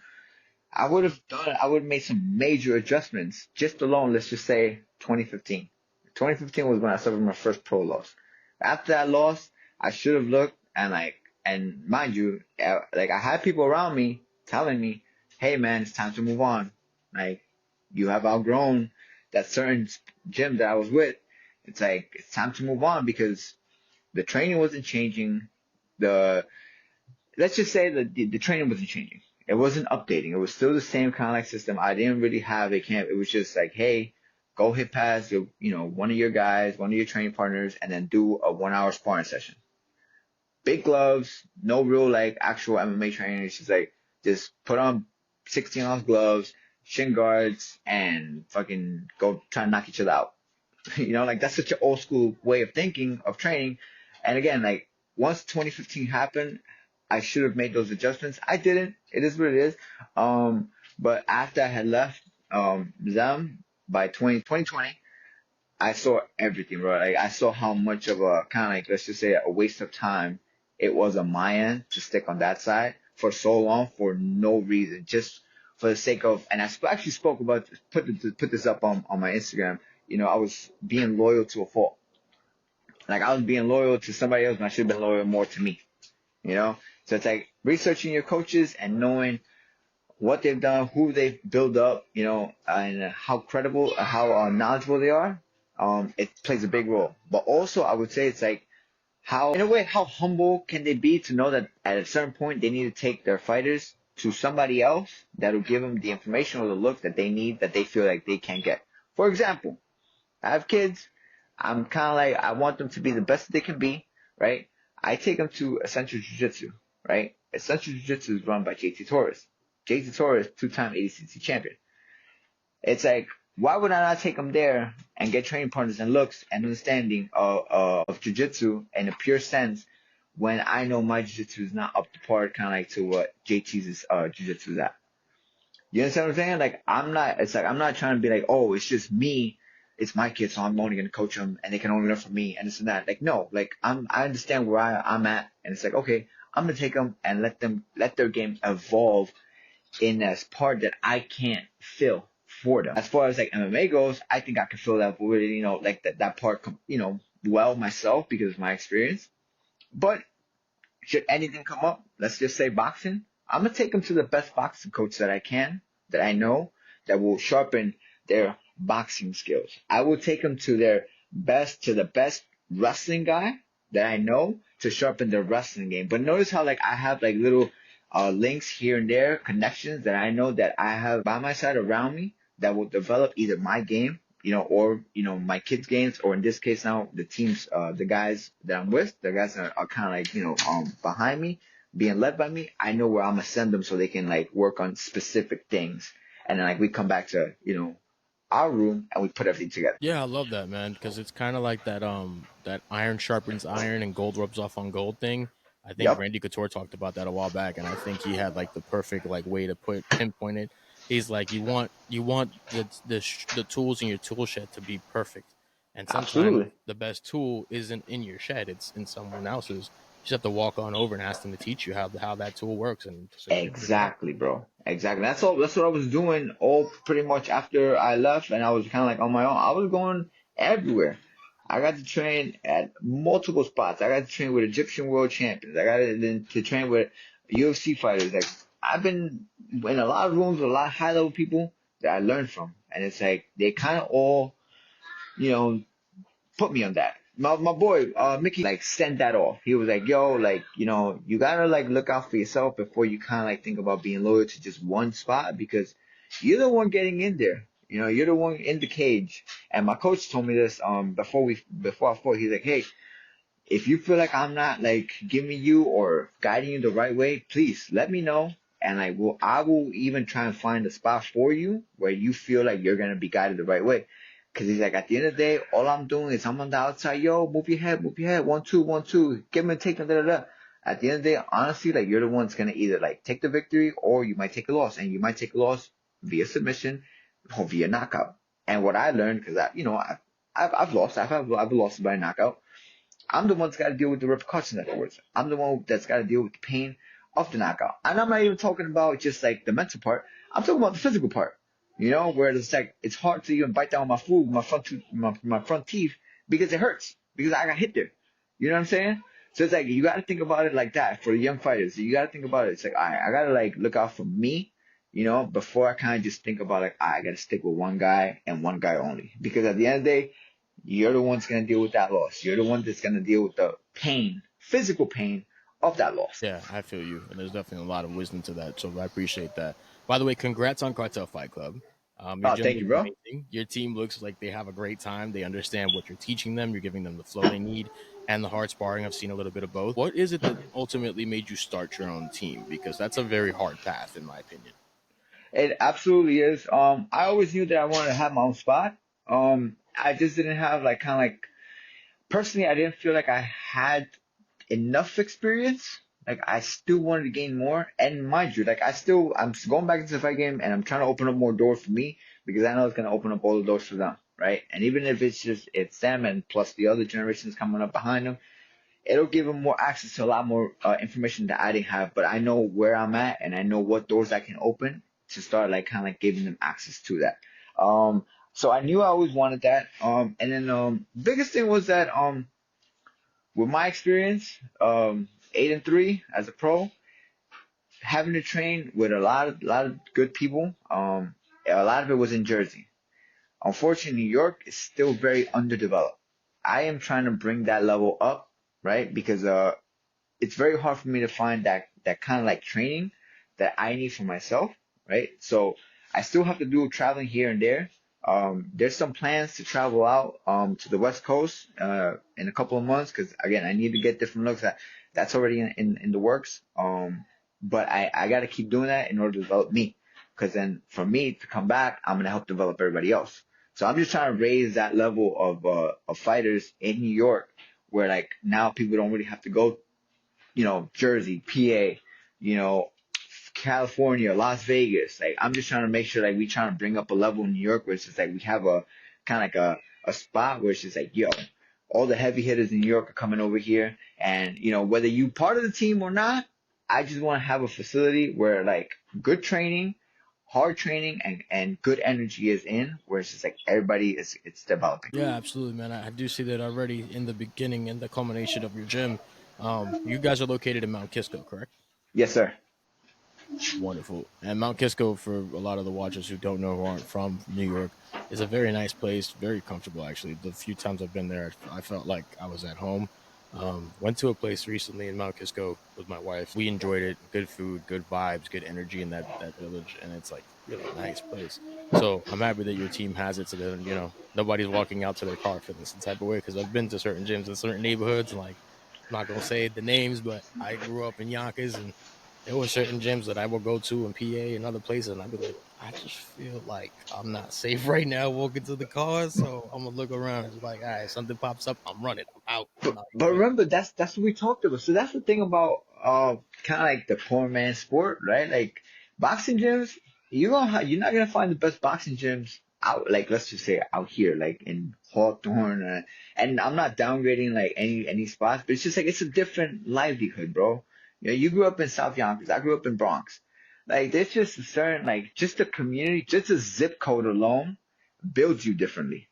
I would have made some major adjustments just alone. Let's just say 2015. 2015 was when I suffered my first pro loss. After that loss, I should have looked and mind you, like I had people around me telling me, hey man, it's time to move on. Like you have outgrown that certain gym that I was with. It's like, it's time to move on because the training wasn't changing. Let's just say the training wasn't changing. It wasn't updating. It was still the same kind of like system. I didn't really have a camp. It was just like, hey, go hit past one of your guys, one of your training partners, and then do a 1 hour sparring session. Big gloves, no real like actual MMA training. It's just like, just put on 16-ounce gloves, shin guards, and fucking go try and knock each other out. Like that's such an old school way of thinking of training. And again, like once 2015 happened, I should have made those adjustments. I didn't. It is what it is. But after I had left them by 2020, I saw everything, bro. Like I saw how much of a kind of like, let's just say, a waste of time it was on my end to stick on that side for so long for no reason, just for the sake of. And actually spoke about put this up on my Instagram. You know, I was being loyal to a fault. Like I was being loyal to somebody else, and I should have been loyal more to me. You know, so it's like researching your coaches and knowing what they've done, who they've built up, you know, and how credible, how knowledgeable they are. It plays a big role. But also, I would say it's like how, in a way, how humble can they be to know that at a certain point they need to take their fighters to somebody else that'll give them the information or the look that they need that they feel like they can't get. For example, I have kids. I'm kind of like, I want them to be the best that they can be, right? I take them to Essential Jiu-Jitsu, right? Essential Jiu-Jitsu is run by JT Torres. JT Torres, two-time ADCC champion. It's like, why would I not take them there and get training partners and looks and understanding of Jiu-Jitsu in a pure sense when I know my Jiu-Jitsu is not up to par, kind of like to what JT's Jiu-Jitsu is at. You understand what I'm saying? Like, I'm not trying to be like, oh, it's just me. It's my kids, so I'm only going to coach them and they can only learn from me and this and that. Like, no, like, I understand where I'm at. And it's like, okay, I'm going to take them and let their game evolve in this part that I can't fill for them. As far as like MMA goes, I think I can fill that with, you know, like that part, you know, well myself because of my experience. But should anything come up, let's just say boxing, I'm gonna take them to the best boxing coach that I can, that I know, that will sharpen their boxing skills. I will take them to the best wrestling guy that I know to sharpen their wrestling game. But notice how like I have like little links here and there, connections that I know that I have by my side around me that will develop either my game, you know, or, you know, my kids' games, or in this case now, the teams, the guys that I'm with, the guys that are kind of like, you know, behind me, being led by me. I know where I'm gonna send them so they can like work on specific things. And then like we come back to, you know, our room and we put everything together. Yeah, I love that, man, because it's kind of like that iron sharpens iron and gold rubs off on gold thing. I think Yep, Randy Couture talked about that a while back, and I think he had like the perfect like way to pinpoint it. He's like, you want the tools in your tool shed to be perfect, and sometimes absolutely. the best tool isn't in your shed; it's in someone else's. You just have to walk on over and ask them to teach you how that tool works, and so you can pick it up. Exactly, bro. Exactly. That's all. That's what I was doing all pretty much after I left, and I was kind of like on my own. I was going everywhere. I got to train at multiple spots. I got to train with Egyptian world champions. I got to train with UFC fighters. Like I've been in a lot of rooms with a lot of high level people that I learned from, and it's like they kind of all, you know, put me on that. My boy, Mickey, like sent that off. He was like, yo, like, you know, you gotta like look out for yourself before you kind of like think about being loyal to just one spot because you're the one getting in there. You know, you're the one in the cage. And my coach told me this, before I fought, he's like, hey, if you feel like I'm not like giving you or guiding you the right way, please let me know. And I will even try and find a spot for you where you feel like you're gonna be guided the right way. Cause he's like, at the end of the day, all I'm doing is I'm on the outside, yo, move your head, 1-2, 1-2, give me a take, da da da. At the end of the day, honestly, like you're the one that's gonna either like take the victory or you might take a loss, and you might take a loss via submission or via knockout. And what I learned, because I've lost, I've lost by knockout. I'm the one that's got to deal with the repercussions afterwards. I'm the one that's got to deal with the pain of the knockout. And I'm not even talking about just like the mental part. I'm talking about the physical part. You know, where it's like it's hard to even bite down my food, my front teeth because it hurts because I got hit there. You know what I'm saying? So it's like you got to think about it like that for the young fighters. You got to think about it. It's like I got to like look out for me, you know, before I kind of just think about like I got to stick with one guy and one guy only. Because at the end of the day, you're the one that's going to deal with that loss. You're the one that's going to deal with the pain, physical pain of that loss. Yeah, I feel you, and there's definitely a lot of wisdom to that. So I appreciate that. By the way, congrats on Cartel Fight Club. Your Oh, gym thank you, looks bro. amazing. Your team looks like they have a great time. They understand what you're teaching them. You're giving them the flow they need and the hard sparring. I've seen a little bit of both. What is it that ultimately made you start your own team? Because that's a very hard path, in my opinion. It absolutely is. I always knew that I wanted to have my own spot. I just didn't have like personally, I didn't feel like I had enough experience like I still wanted to gain more. And mind you, like I'm going back into the fight game and I'm trying to open up more doors for me because I know it's gonna open up all the doors for them, right? And even if it's them and plus the other generations coming up behind them, it'll give them more access to a lot more information that I didn't have. But I know where I'm at and I know what doors I can open to start like kind of like giving them access to that. So I knew I always wanted that. And then biggest thing was that with my experience, 8-3 as a pro, having to train with a lot of good people. A lot of it was in Jersey. Unfortunately, New York is still very underdeveloped. I am trying to bring that level up, right? Because it's very hard for me to find that kind of like training that I need for myself, right? So I still have to do traveling here and there. There's some plans to travel out to the West Coast in a couple of months because again I need to get different looks. That's already in the works. But I got to keep doing that in order to develop me because then for me to come back, I'm gonna help develop everybody else. So I'm just trying to raise that level of fighters in New York where like now people don't really have to go Jersey, PA, you know, California, Las Vegas. Like I'm just trying to make sure like we trying to bring up a level in New York where it's just like we have a kind of like a spot where it's just like, yo, all the heavy hitters in New York are coming over here. And, whether you part of the team or not, I just want to have a facility where like good training, hard training and good energy is in where it's just like everybody it's developing. Yeah, absolutely, man. I do see that already in the beginning and the culmination of your gym. You guys are located in Mt.Kisco, correct? Yes, sir. Wonderful. And Mt.Kisco, for a lot of the watchers who don't know, who aren't from New York, is a very nice place, very comfortable, actually. The few times I've been there, I felt like I was at home. Went to a place recently in Mt.Kisco with my wife. We enjoyed it. Good food, good vibes, good energy in that village. And it's like really nice place. So I'm happy that your team has it so that, nobody's walking out to their car for this type of way. Because I've been to certain gyms in certain neighborhoods and like, I'm not going to say the names, but I grew up in Yonkers and there were certain gyms that I will go to in PA and other places, and I'd be like, I just feel like I'm not safe right now walking to the car, so I'm gonna look around. It's like, all right, something pops up, I'm running, I'm out. I'm But not but even. remember that's what we talked about. So that's the thing about kind of like the poor man sport, right? Like boxing gyms, you're not gonna find the best boxing gyms out like let's just say out here like in Hawthorne and I'm not downgrading like any spots, but it's just like it's a different livelihood, bro. You grew up in South Yonkers, I grew up in Bronx. Like there's just a certain like just the community, just a zip code alone builds you differently.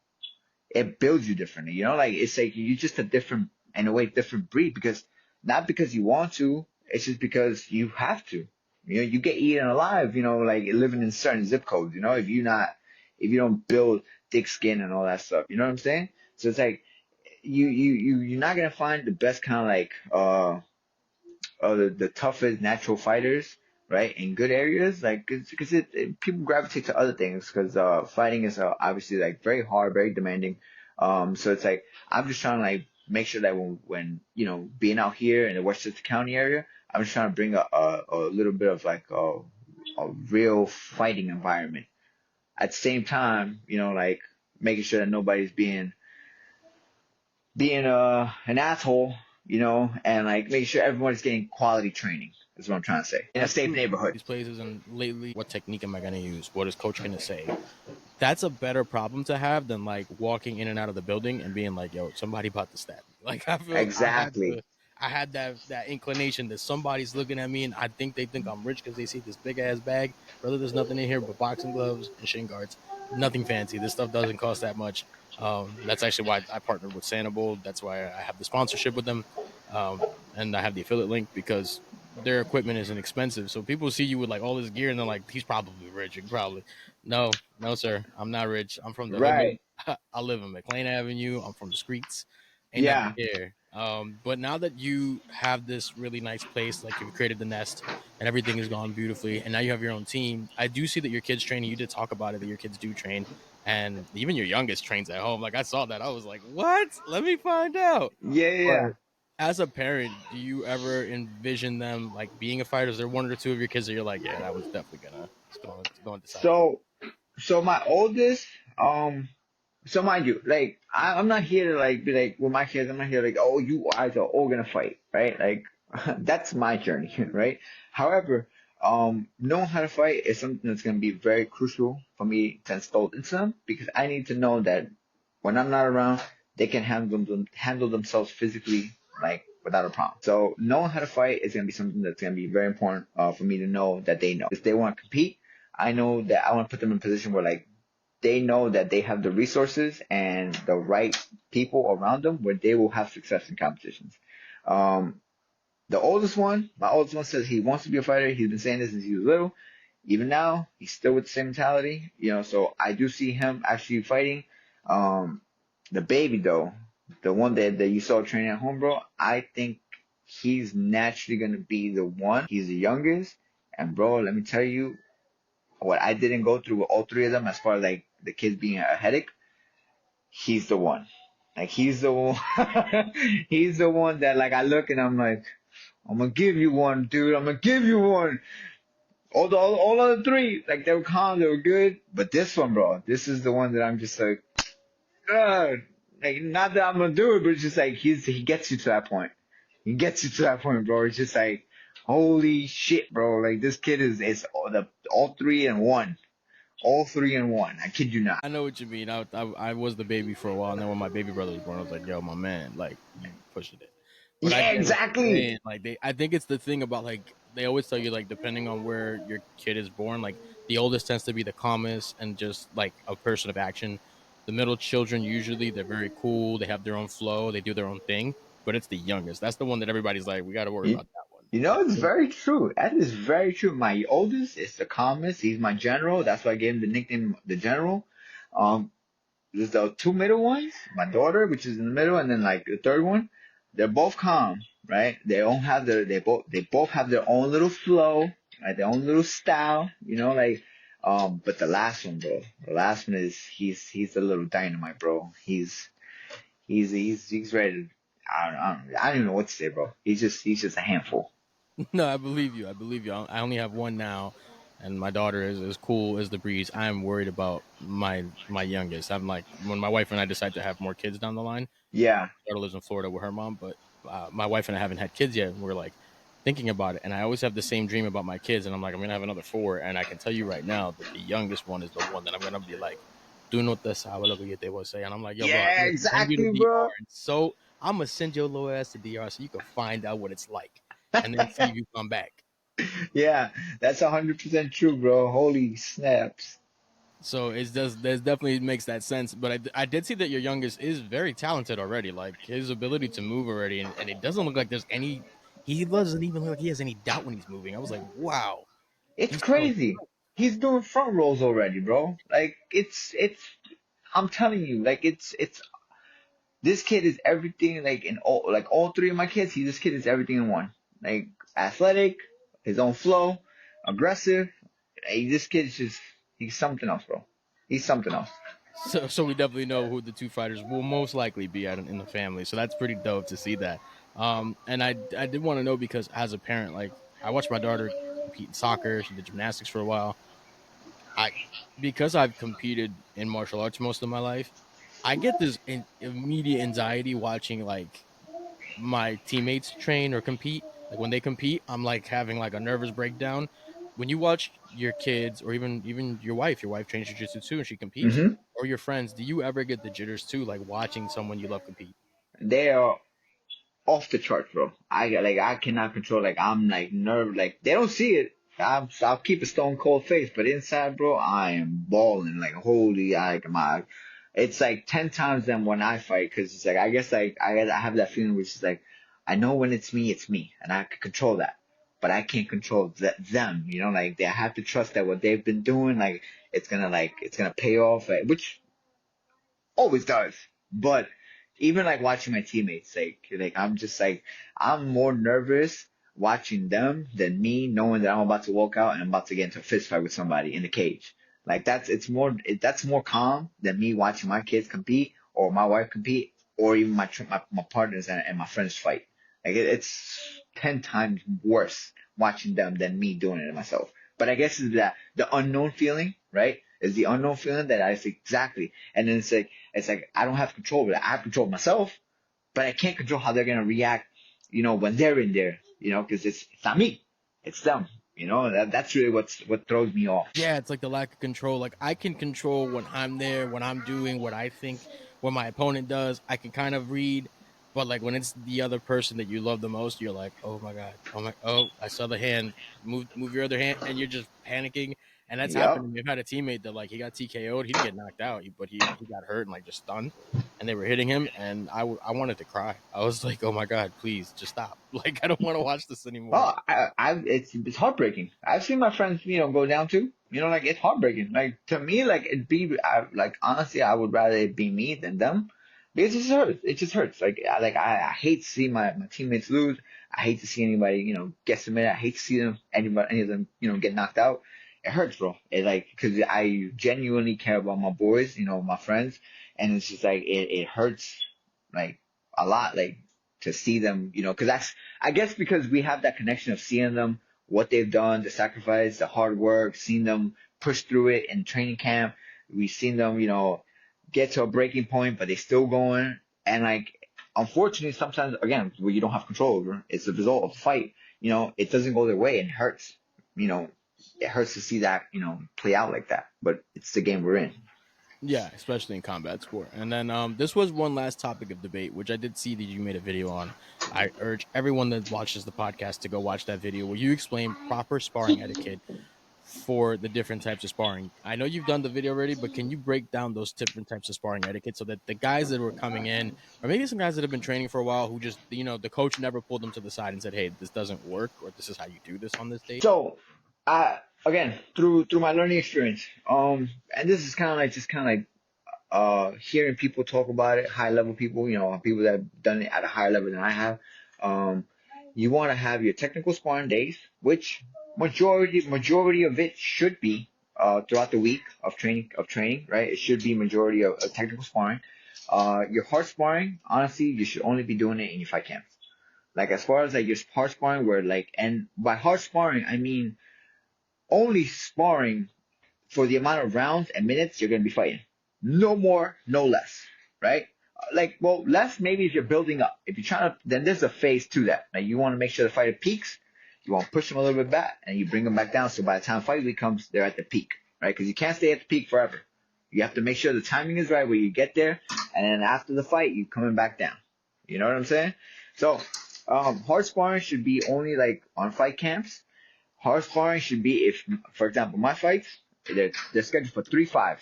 It builds you differently. Like it's like you're just a different, in a way, different breed because not because you want to, it's just because you have to. You get eaten alive, like living in certain zip codes, if you don't build thick skin and all that stuff, you know what I'm saying? So it's like you're not gonna find the best kind of like the toughest natural fighters, right, in good areas, like because people gravitate to other things because fighting is obviously like very hard, very demanding. So it's like I'm just trying to like make sure that when being out here in the Westchester County area, I'm just trying to bring a little bit of like a real fighting environment. At the same time, like making sure that nobody's being an asshole, and like making sure everyone's getting quality training. Is what I'm trying to say. In a safe Absolutely. neighborhood. These places and lately, what technique am I gonna use? What is coach gonna say? That's a better problem to have than like walking in and out of the building and being like, yo, somebody about to stab me. Like I feel Exactly. I had that inclination that somebody's looking at me and I think they think I'm rich because they see this big ass bag. Brother, there's nothing in here but boxing gloves and shin guards. Nothing fancy. This stuff doesn't cost that much. That's actually why I partnered with Sanibel. That's why I have the sponsorship with them. And I have the affiliate link because their equipment isn't expensive. So people see you with like all this gear and they're like, he's probably rich. Probably. No, no, sir. I'm not rich. I'm from the hood. Right. I live in McLean Avenue. I'm from the streets. Ain't nothing Yeah. here. But now that you have this really nice place, like you've created the nest and everything has gone beautifully, and now you have your own team, I do see that your kids training. You did talk about it, that your kids do train, and even your youngest trains at home. Like I saw that. I was like, what? Let me find out. Yeah. Yeah. But Yeah. as a parent, do you ever envision them like being a fighter? Is there one or two of your kids that you're like, yeah, that was definitely gonna it's going to decide? So my oldest, so mind you, like I'm not here to like be like with my kids. I'm not here like, oh, you guys are all gonna fight, right? Like That's my journey, right? However, knowing how to fight is something that's going to be very crucial for me to install into them because I need to know that when I'm not around, they can handle themselves physically like without a problem. So knowing how to fight is going to be something that's going to be very important for me to know that they know. If they want to compete, I know that I want to put them in a position where like they know that they have the resources and the right people around them where they will have success in competitions. Um, my oldest one says he wants to be a fighter. He's been saying this since he was little. Even now, he's still with the same mentality, so I do see him actually fighting. Um, the baby though, the one that you saw training at home, bro, I think he's naturally gonna be the one. He's the youngest, and bro, let me tell you what I didn't go through with all three of them as far as like the kids being a headache. He's the one. Like he's the one. He's the one that like I look and I'm like, I'm gonna give you one, dude. I'm gonna give you one. All other three, like they were calm, they were good, but this one, bro, this is the one that I'm just like, ugh. Like not that I'm gonna do it, but it's just like he gets you to that point. He gets you to that point, bro. It's just like, holy shit, bro. Like this kid is all three in one, all three in one. I kid you not. I know what you mean. I was the baby for a while, and then when my baby brother was born, I was like, "Yo, my man, like you pushing it." But I Yeah, get what you're exactly. saying. Like I think it's the thing about like they always tell you like depending on where your kid is born, like the oldest tends to be the calmest and just like a person of action. The middle children usually they're very cool. They have their own flow. They do their own thing. But it's the youngest. That's the one that everybody's like, we got to worry You, about that one. you know, it's very true. That is very true. My oldest is the calmest. He's my general. That's why I gave him the nickname the general. Um, There's the two middle ones, my daughter, which is in the middle, and then like the third one. They're both calm, right? They both have their own little flow, right? Their own little style, like but the last one, bro. The last one is he's a little dynamite, bro. He's ready to, I don't even know what to say, bro. He's just a handful. No, I believe you. I believe you. I only have one now, and my daughter is as cool as the breeze. I'm worried about my youngest. I'm like when my wife and I decide to have more kids down the line. Yeah. My daughter lives in Florida with her mom, but my wife and I haven't had kids yet. And we're like thinking about it, and I always have the same dream about my kids. And I'm like, I'm gonna have another four, and I can tell you right now that the youngest one is the one that I'm gonna be like, "Do not te sabe lo que yo te voy a say," and I'm like, "Yo, bro, I'm Yeah, gonna send you to exactly, DR, bro. and so I'm gonna send your little ass to DR so you can find out what it's like, and then see if you come back." Yeah, that's 100% true, bro. Holy snaps. So it's just there's definitely makes that sense. But I did see that your youngest is very talented already. Like his ability to move already, and it doesn't look like there's any. He doesn't even look like he has any doubt when he's moving. I was like, wow, It's he's so. crazy. He's doing front rolls already, bro. Like it's I'm telling you, like it's this kid is everything like in all three of my kids, this kid is everything in one. Like athletic, his own flow, aggressive. Hey, this kid's just he's something else, bro. He's something else. So we definitely know who the two fighters will most likely be in the family. So that's pretty dope to see that. And I did want to know because as a parent, like I watched my daughter compete in soccer. She did gymnastics for a while. I because I've competed in martial arts most of my life, I get this immediate anxiety watching like my teammates train or compete. Like when they compete, I'm like having like a nervous breakdown. When you watch your kids or even your wife trains jiu-jitsu too and she competes, Hmm. or your friends, do you ever get the jitters too, like watching someone you love compete? They are off the charts, bro. I cannot control. Like I'm like nerve. Like they don't see it. I'll keep a stone cold face, but inside, bro, I am balling. Like holy, like my, it's like 10 times than when I fight. Cause it's like I guess like I have that feeling which is like I know when it's me, and I can control that, but I can't control them. Like they have to trust that what they've been doing, it's gonna pay off, which always does. But even like watching my teammates, like I'm just like I'm more nervous watching them than me knowing that I'm about to walk out and I'm about to get into a fist fight with somebody in the cage. Like that's more calm than me watching my kids compete or my wife compete or even my partners and my friends fight. Like it's 10 times worse watching them than me doing it myself. But I guess it's that the unknown feeling, right? Is the unknown feeling that I say exactly. And then it's like I don't have control of it. I have control of myself, but I can't control how they're gonna react, when they're in there. because it's not me, it's them. That's really what throws me off. Yeah, it's like the lack of control. Like I can control when I'm there, when I'm doing what I think, what my opponent does. I can kind of read, but like when it's the other person that you love the most, you're like, oh my god, I saw the hand. Move your other hand, and you're just panicking. And that's happened Yep. to me. I've had a teammate that like he got TKO'd. He didn't get knocked out, but he got hurt and like just stunned. And they were hitting him, and I wanted to cry. I was like, oh my god, please just stop. Like I don't want to watch this anymore. Oh, it's heartbreaking. I've seen my friends, go down too. Like it's heartbreaking. Like to me, like like honestly, I would rather it be me than them, because it just hurts. It just hurts. I hate to see my teammates lose. I hate to see anybody, get submitted. I hate to see any of them, get knocked out. It hurts, bro. It like because I genuinely care about my boys, my friends, and it's just like it hurts like a lot, like to see them, because I guess because we have that connection of seeing them, what they've done, the sacrifice, the hard work, seeing them push through it in training camp. We've seen them, get to a breaking point, but they're still going. And like, unfortunately, sometimes, again, what you don't have control over, it's the result of the fight. It doesn't go their way and it hurts. It hurts to see that, play out like that. But it's the game we're in. Yeah, especially in combat sport. And then this was one last topic of debate, which I did see that you made a video on. I urge everyone that watches the podcast to go watch that video where you explain proper sparring etiquette for the different types of sparring. I know you've done the video already, but can you break down those different types of sparring etiquette so that the guys that were coming in, or maybe some guys that have been training for a while who just, the coach never pulled them to the side and said, hey, this doesn't work, or this is how you do this on this date? So, again, through my learning experience, and this is kind of like just kind of like hearing people talk about it, high level people, people that have done it at a higher level than I have. You want to have your technical sparring days, which majority of it should be throughout the week of training, right? It should be majority of technical sparring. Your hard sparring, honestly, you should only be doing it in your fight camps. Like as far as like your hard sparring, where like, and by hard sparring I mean only sparring for the amount of rounds and minutes you're going to be fighting. No more, no less, right? Well, less maybe if you're building up. If you're trying to, then there's a phase to that. Like you want to make sure the fighter peaks. You want to push them a little bit back, and you bring them back down. So by the time fight week comes, they're at the peak, right? Because you can't stay at the peak forever. You have to make sure the timing is right where you get there, and then after the fight, you're coming back down. You know what I'm saying? So, hard sparring should be only like on fight camps. Hard sparring should be if, for example, my fights, they're scheduled for 3-5s.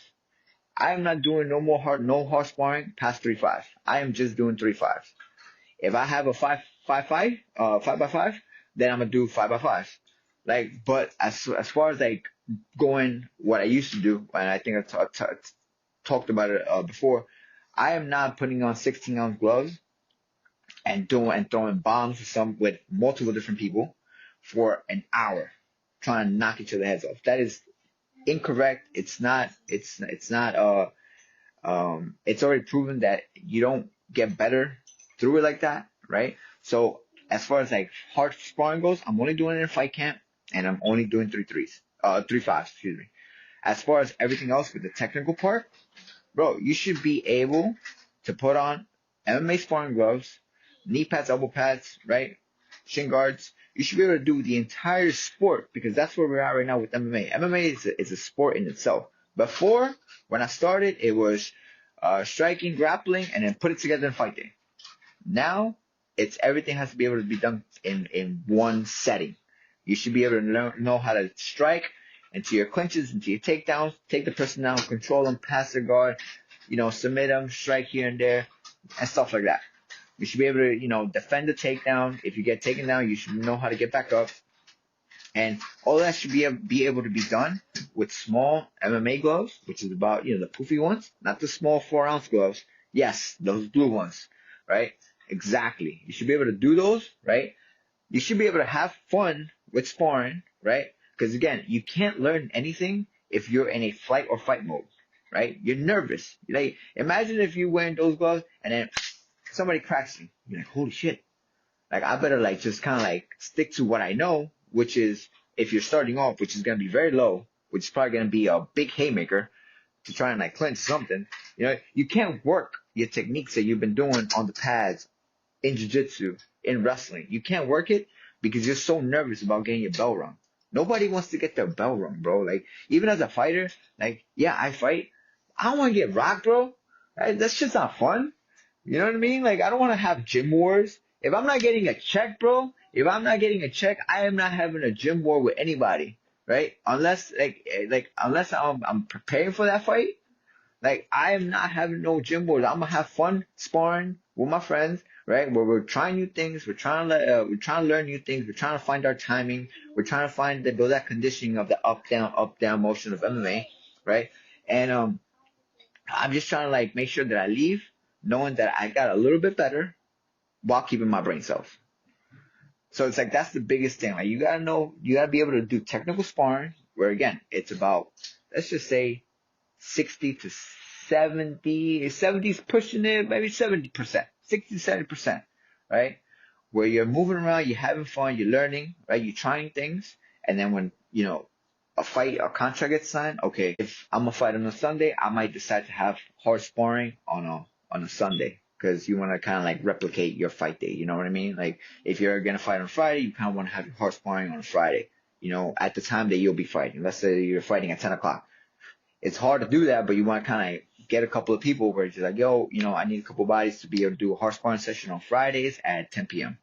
I am not doing no hard sparring past 3-5. I am just doing 3-5s. If I have a 5-by-5, then I'm gonna do 5-by-5. Like, but as far as like going what I used to do, and I think I talked about it before, I am not putting on 16-ounce gloves and throwing bombs with multiple different people for an hour, trying to knock each other's heads off. That is incorrect. It's not. It's already proven that you don't get better through it like that, right? So as far as like hard sparring goes, I'm only doing it in fight camp, and I'm only doing 3-5s, excuse me. As far as everything else with the technical part, bro, you should be able to put on MMA sparring gloves, knee pads, elbow pads, right? Shin guards. You should be able to do the entire sport, because that's where we're at right now with MMA. MMA is a sport in itself. Before, when I started, it was striking, grappling, and then put it together in fight day. Now, it's everything has to be able to be done in one setting. You should be able to know how to strike into your clinches, into your takedowns, take the person down, control them, pass their guard, submit them, strike here and there, and stuff like that. You should be able to, defend the takedown. If you get taken down, you should know how to get back up. And all that should be able to be done with small MMA gloves, which is about, the poofy ones, not the small 4-ounce gloves. Yes, those blue ones, right? Exactly. You should be able to do those, right? You should be able to have fun with sparring, right? Because again, you can't learn anything if you're in a flight or fight mode, right? You're nervous. Like, imagine if you wearing those gloves and then somebody cracks you. You're like, holy shit. Like, I better like just kind of like stick to what I know, which is if you're starting off, which is going to be very low, which is probably going to be a big haymaker to try and like clinch something. You can't work your techniques that you've been doing on the pads in jiu-jitsu, in wrestling. You can't work it because you're so nervous about getting your bell rung. Nobody wants to get their bell rung, bro. Like, even as a fighter, like, yeah, I fight. I don't want to get rocked, bro. Right? That's just not fun. You know what I mean? Like, I don't want to have gym wars. If I'm not getting a check, bro, if I'm not getting a check, I am not having a gym war with anybody, right? Unless, unless I'm preparing for that fight, like, I am not having no gym wars. I'm gonna have fun sparring with my friends, right? Where we're trying new things, we're trying to learn new things, we're trying to find our timing, we're trying to build that conditioning of the up down motion of MMA, right? And I'm just trying to like make sure that I leave knowing that I got a little bit better while keeping my brain cells. So it's like that's the biggest thing. Like, you gotta know, you gotta be able to do technical sparring, where again, it's about, let's just say 60 to 70, 70's pushing it, maybe 70%, 60 to 70%, right? Where you're moving around, you're having fun, you're learning, right? You're trying things. And then when, a contract gets signed, okay, if I'm gonna fight on a Sunday, I might decide to have hard sparring on a Sunday, because you want to kind of like replicate your fight day. You know what I mean? Like, if you're gonna fight on Friday, you kind of want to have your hard sparring on Friday. At the time that you'll be fighting. Let's say you're fighting at 10 o'clock. It's hard to do that, but you want to kind of get a couple of people where it's like, yo, I need a couple of bodies to be able to do a hard sparring session on Fridays at 10 p.m.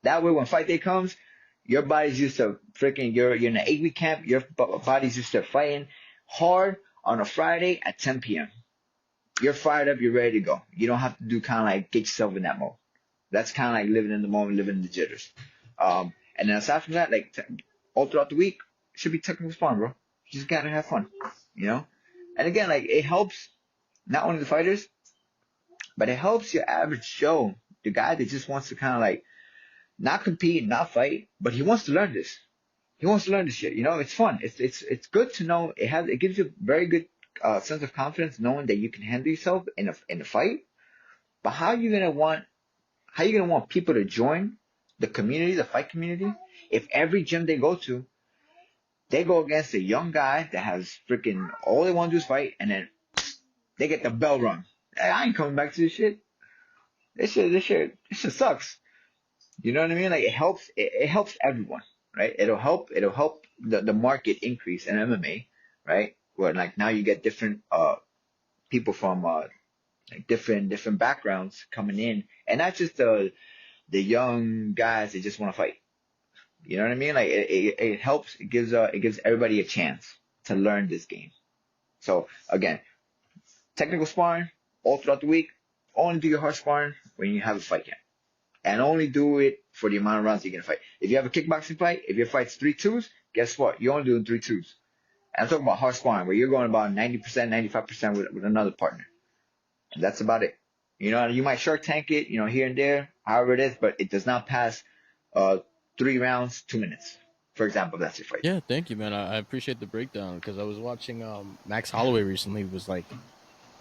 That way, when fight day comes, your body's used to you're in an 8-week camp, your body's used to fighting hard on a Friday at 10 p.m. You're fired up, you're ready to go. You don't have to do kind of like get yourself in that mode. That's kind of like living in the moment, living in the jitters. And then aside from that, like all throughout the week, it should be technical sparring, bro. You just gotta have fun, And again, like, it helps not only the fighters, but it helps your average Joe, the guy that just wants to kind of like not compete, not fight, but he wants to learn this. He wants to learn this shit. It's fun. It's good to know. It gives you a very good sense of confidence knowing that you can handle yourself in a fight. But how you gonna want people to join the community, the fight community, if every gym they go to, they go against a young guy that has freaking all they want to do is fight, and then they get the bell rung. Hey, I ain't coming back to this shit. This shit sucks. You know what I mean? Like, it helps everyone, right? It'll help the market increase in MMA, right? Where like now you get different people from like different backgrounds coming in, and not just the young guys that just want to fight. You know what I mean? Like, it helps. It gives everybody a chance to learn this game. So again, technical sparring all throughout the week. Only do your hard sparring when you have a fight camp. And only do it for the amount of rounds you're going to fight. If you have a kickboxing fight, if your fight's 3-2s, guess what? You're only doing 3-2s. And I'm talking about hard sparring, where you're going about 90%, 95% with another partner. And that's about it. You might Shark Tank it, here and there, however it is, but it does not pass 3 rounds, 2 minutes. For example, that's your fight. Yeah, thank you, man. I appreciate the breakdown, because I was watching Max Holloway recently. Was like,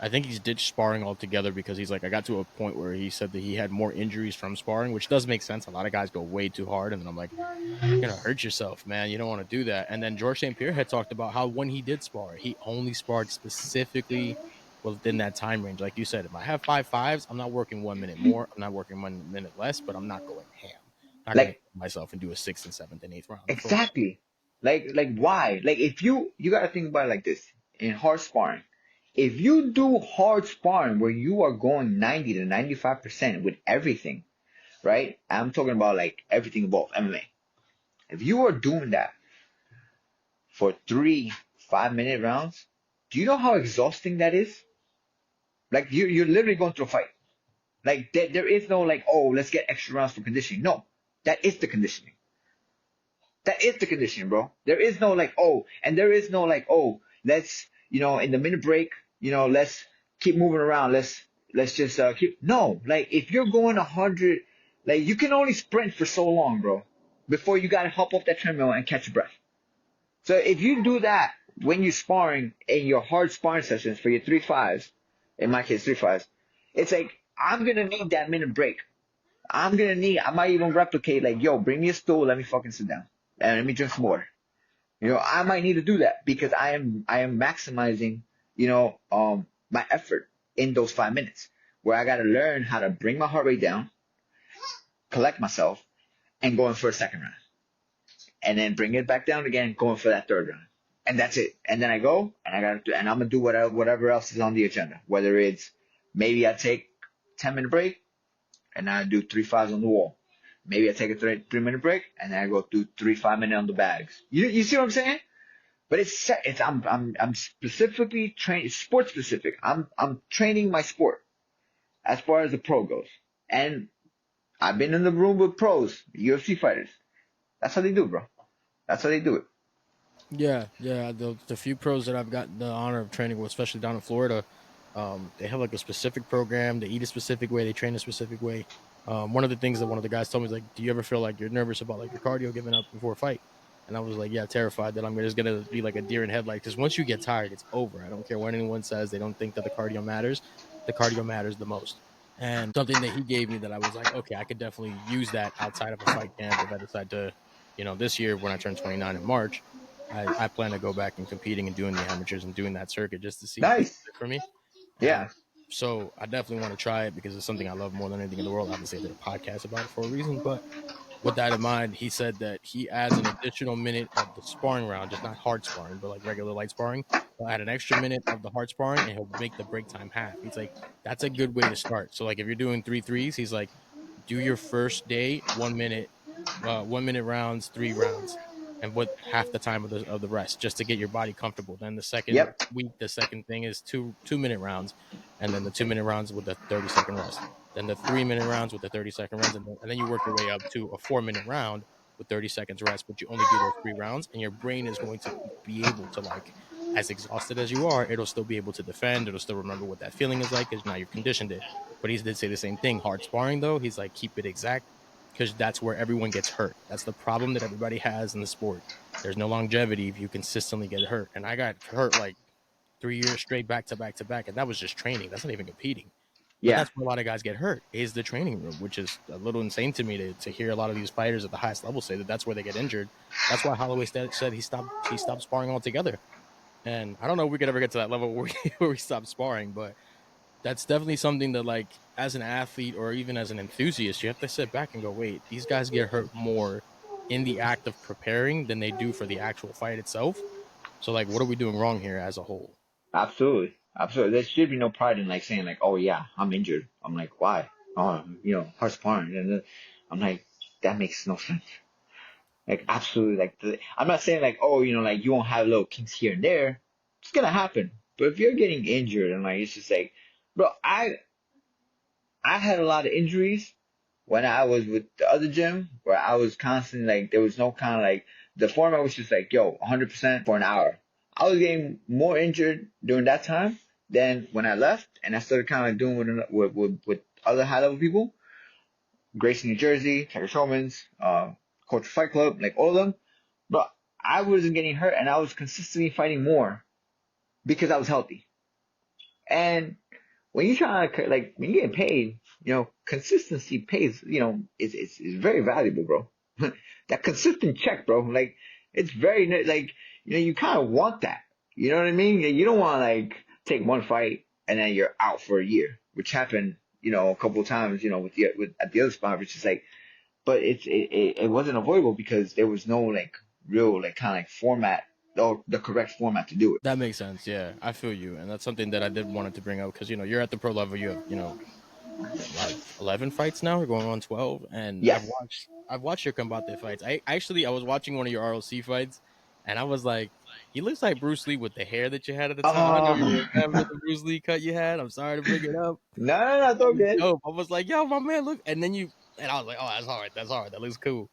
I think he's ditched sparring altogether, because he's like, I got to a point where he said that he had more injuries from sparring, which does make sense. A lot of guys go way too hard, and then I'm like, you're gonna hurt yourself, man. You don't want to do that. And then George St. Pierre had talked about how when he did spar, he only sparred specifically within that time range. Like you said, if I have 5 5s, I'm not working 1 minute more, I'm not working 1 minute less, but I'm not going ham. I'm not gonna Like, kill myself and do a 6th and 7th and 8th round. exactly. Like why? Like, if you got to think about it like this. In hard sparring, if you do hard sparring where you are going 90 to 95% with everything, right? I'm talking about like everything above MMA. If you are doing that for 3 5-minute rounds, do you know how exhausting that is? Like, you're literally going through a fight. Like, there is no like, oh, let's get extra rounds for conditioning. No, that is the conditioning. That is the conditioning, bro. There is no like, oh, and there is no like, oh, let's, in the minute break, let's keep moving around. Let's just keep. No, like, if you're going 100, like, you can only sprint for so long, bro, before you gotta hop off that treadmill and catch your breath. So if you do that when you're sparring in your hard sparring sessions for your 3 5s, in my case 3 5s, it's like, I'm gonna need that minute break. I might even replicate like, yo, bring me a stool, let me fucking sit down, and let me drink some water. I might need to do that, because I am maximizing, my effort in those 5 minutes, where I got to learn how to bring my heart rate down, collect myself, and going for a second round. And then bring it back down again, going for that third round. And that's it. And then I go and and I'm gonna do whatever else is on the agenda. Whether it's maybe I take 10-minute break and I do 3 5s on the wall. Maybe I take a 3 minute break and then I go do 3 5 minute on the bags. You see what I'm saying? But I'm specifically trained, sport specific. I'm training my sport as far as the pro goes. And I've been in the room with pros, UFC fighters. That's how they do, bro. That's how they do it. Yeah, yeah. The few pros that I've gotten the honor of training with, especially down in Florida, they have like a specific program. They eat a specific way. They train a specific way. One of the things that one of the guys told me is like, "Do you ever feel like you're nervous about like your cardio giving up before a fight?" And I was like, "Yeah, terrified that I'm just gonna be like a deer in headlights. Because once you get tired, it's over. I don't care what anyone says. They don't think that the cardio matters. The cardio matters the most." And something that he gave me that I was like, okay, I could definitely use that outside of a fight camp if I decide to, this year when I turn 29 in March, I plan to go back and competing and doing the amateurs and doing that circuit just to see if it's Nice. good for me. And Yeah. so I definitely want to try it because it's something I love more than anything in the world. Obviously, I did a podcast about it for a reason, but with that in mind, he said that he adds an additional minute of the sparring round, just not hard sparring, but like regular light sparring. He'll add an extra minute of the hard sparring and he'll make the break time half. He's like, that's a good way to start. So like if you're doing 3 3s, he's like, do your first day 1 minute, 1 minute rounds, 3 rounds, and what half the time of the rest, just to get your body comfortable. Then the second Yep. week, the second thing is 2 2 minute rounds, and then the 2 minute rounds with the 30-second rest. Then the 3 minute rounds with the 30-second runs, and then you work your way up to a 4 minute round with 30 seconds rest. But you only do those 3 rounds, and your brain is going to be able to like, as exhausted as you are, it'll still be able to defend. It'll still remember what that feeling is like because now you've conditioned it. But he did say the same thing. Hard sparring though, he's like keep it exact because that's where everyone gets hurt. That's the problem that everybody has in the sport. There's no longevity if you consistently get hurt. And I got hurt like 3 years straight, back to back to back, and that was just training. That's not even competing. But Yeah. that's where a lot of guys get hurt is the training room, which is a little insane to me to hear a lot of these fighters at the highest level say that that's where they get injured. That's why Holloway said he stopped sparring altogether. And I don't know if we could ever get to that level where we stop sparring, but that's definitely something that, like, as an athlete or even as an enthusiast, you have to sit back and go, wait, these guys get hurt more in the act of preparing than they do for the actual fight itself. So, like, what are we doing wrong here as a whole? Absolutely. Absolutely. There should be no pride in like saying like, oh yeah, I'm injured. I'm like, why? Oh, hard sparring. And then I'm like, that makes no sense. Like absolutely. Like I'm not saying like, oh, like you won't have little kinks here and there. It's gonna happen. But if you're getting injured and like it's just like, bro, I had a lot of injuries when I was with the other gym where I was constantly like, there was no kind of like, the format was just like, yo, 100% for an hour. I was getting more injured during that time than when I left and I started kind of like doing with other high level people, Gracie, New Jersey, Tiger Showman's, Culture Fight Club, like all of them. But I wasn't getting hurt and I was consistently fighting more because I was healthy. And when you're trying to like when you're getting paid, consistency pays. It's very valuable, bro. That consistent check, bro. Like it's very like you kind of want that. You know what I mean? You don't want to like take one fight and then you're out for a year, which happened a couple of times. With at the other spot, which is like, but it wasn't avoidable because there was no like real like kind of like format or the correct format to do it. That makes sense. Yeah, I feel you. And that's something that I did wanted to bring up because, you're at the pro level. You have, like 11 fights now. We're going on 12. And I've Yes. watched your Combate fights. I was watching one of your ROC fights and I was like, he looks like Bruce Lee with the hair that you had at the time. I know you Oh. remember the Bruce Lee cut you had. I'm sorry to bring it up. No, no, no, it's It all was good. dope. I was like, yo, my man, look. And I was like, oh, that's all right. That's all right. That looks cool.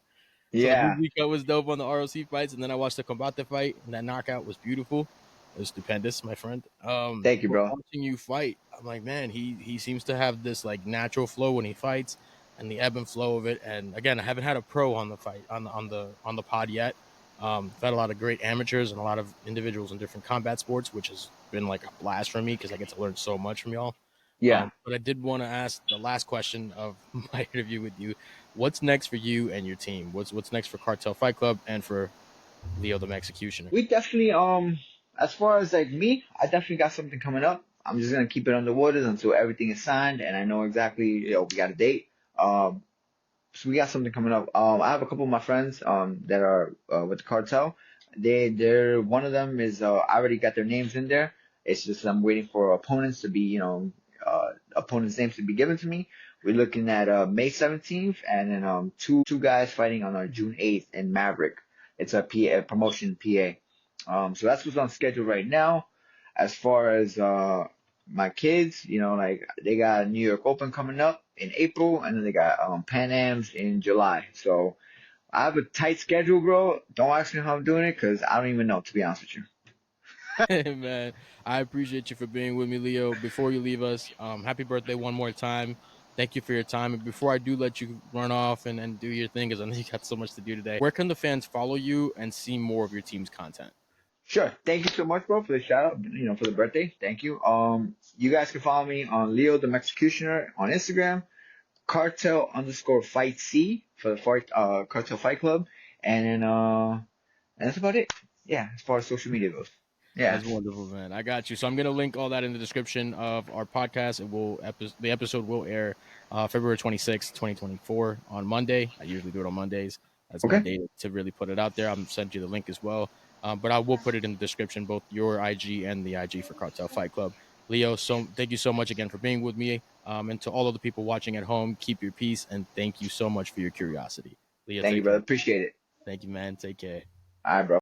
So the Bruce Yeah. Lee cut was dope on the ROC fights. And then I watched the Combate fight and that knockout was beautiful. It was stupendous, my friend. Thank you, But bro. watching you fight, I'm like, man, he seems to have this like natural flow when he fights, and the ebb and flow of it. And again, I haven't had a pro on the fight on the pod yet. I've had a lot of great amateurs and a lot of individuals in different combat sports, which has been like a blast for me because I get to learn so much from y'all. Yeah. But I did want to ask the last question of my interview with you. What's next for you and your team? What's next for Cartel Fight Club and for Leo the Mexecutioner? We definitely as far as like me, I definitely got something coming up. I'm just gonna keep it under waters until everything is signed and I know exactly, we got a date. Um So we got something coming up. I have a couple of my friends that are with the cartel. They're one of them is I already got their names in there. It's just I'm waiting for opponents to be, opponents' names to be given to me. We're looking at May 17th, and then two guys fighting on June 8th in Maverick. It's a PA, promotion PA. So that's what's on schedule right now. As far as my kids, like they got New York Open coming up in April, and then they got Pan Am's in July. So I have a tight schedule, bro. Don't ask me how I'm doing it, because I don't even know, to be honest with you. Man, I appreciate you for being with me, Leo. Before you leave us, happy birthday one more time. Thank you for your time. And before I do let you run off and do your thing, because I know you got so much to do today, where can the fans follow you and see more of your team's content? Sure. Thank you so much, bro, for the shout out, for the birthday. Thank you. You guys can follow me on Leo the Mexecutioner on Instagram, Cartel underscore fight C for the Cartel Fight Club, and then and that's about it. Yeah, as far as social media goes. Yeah. That's wonderful, man. I got you. So I'm gonna link all that in the description of our podcast. The episode will air February 26th, 2024 on Monday. I usually do it on Mondays. That's my Okay. day to really put it out there. I'm send you the link as well. But I will put it in the description, both your IG and the IG for Cartel Fight Club. Leo, so thank you so much again for being with me. And to all of the people watching at home, keep your peace and thank you so much for your curiosity. Leo, Thank you, take brother. care. Appreciate it. Thank you, man. Take care. All right, bro.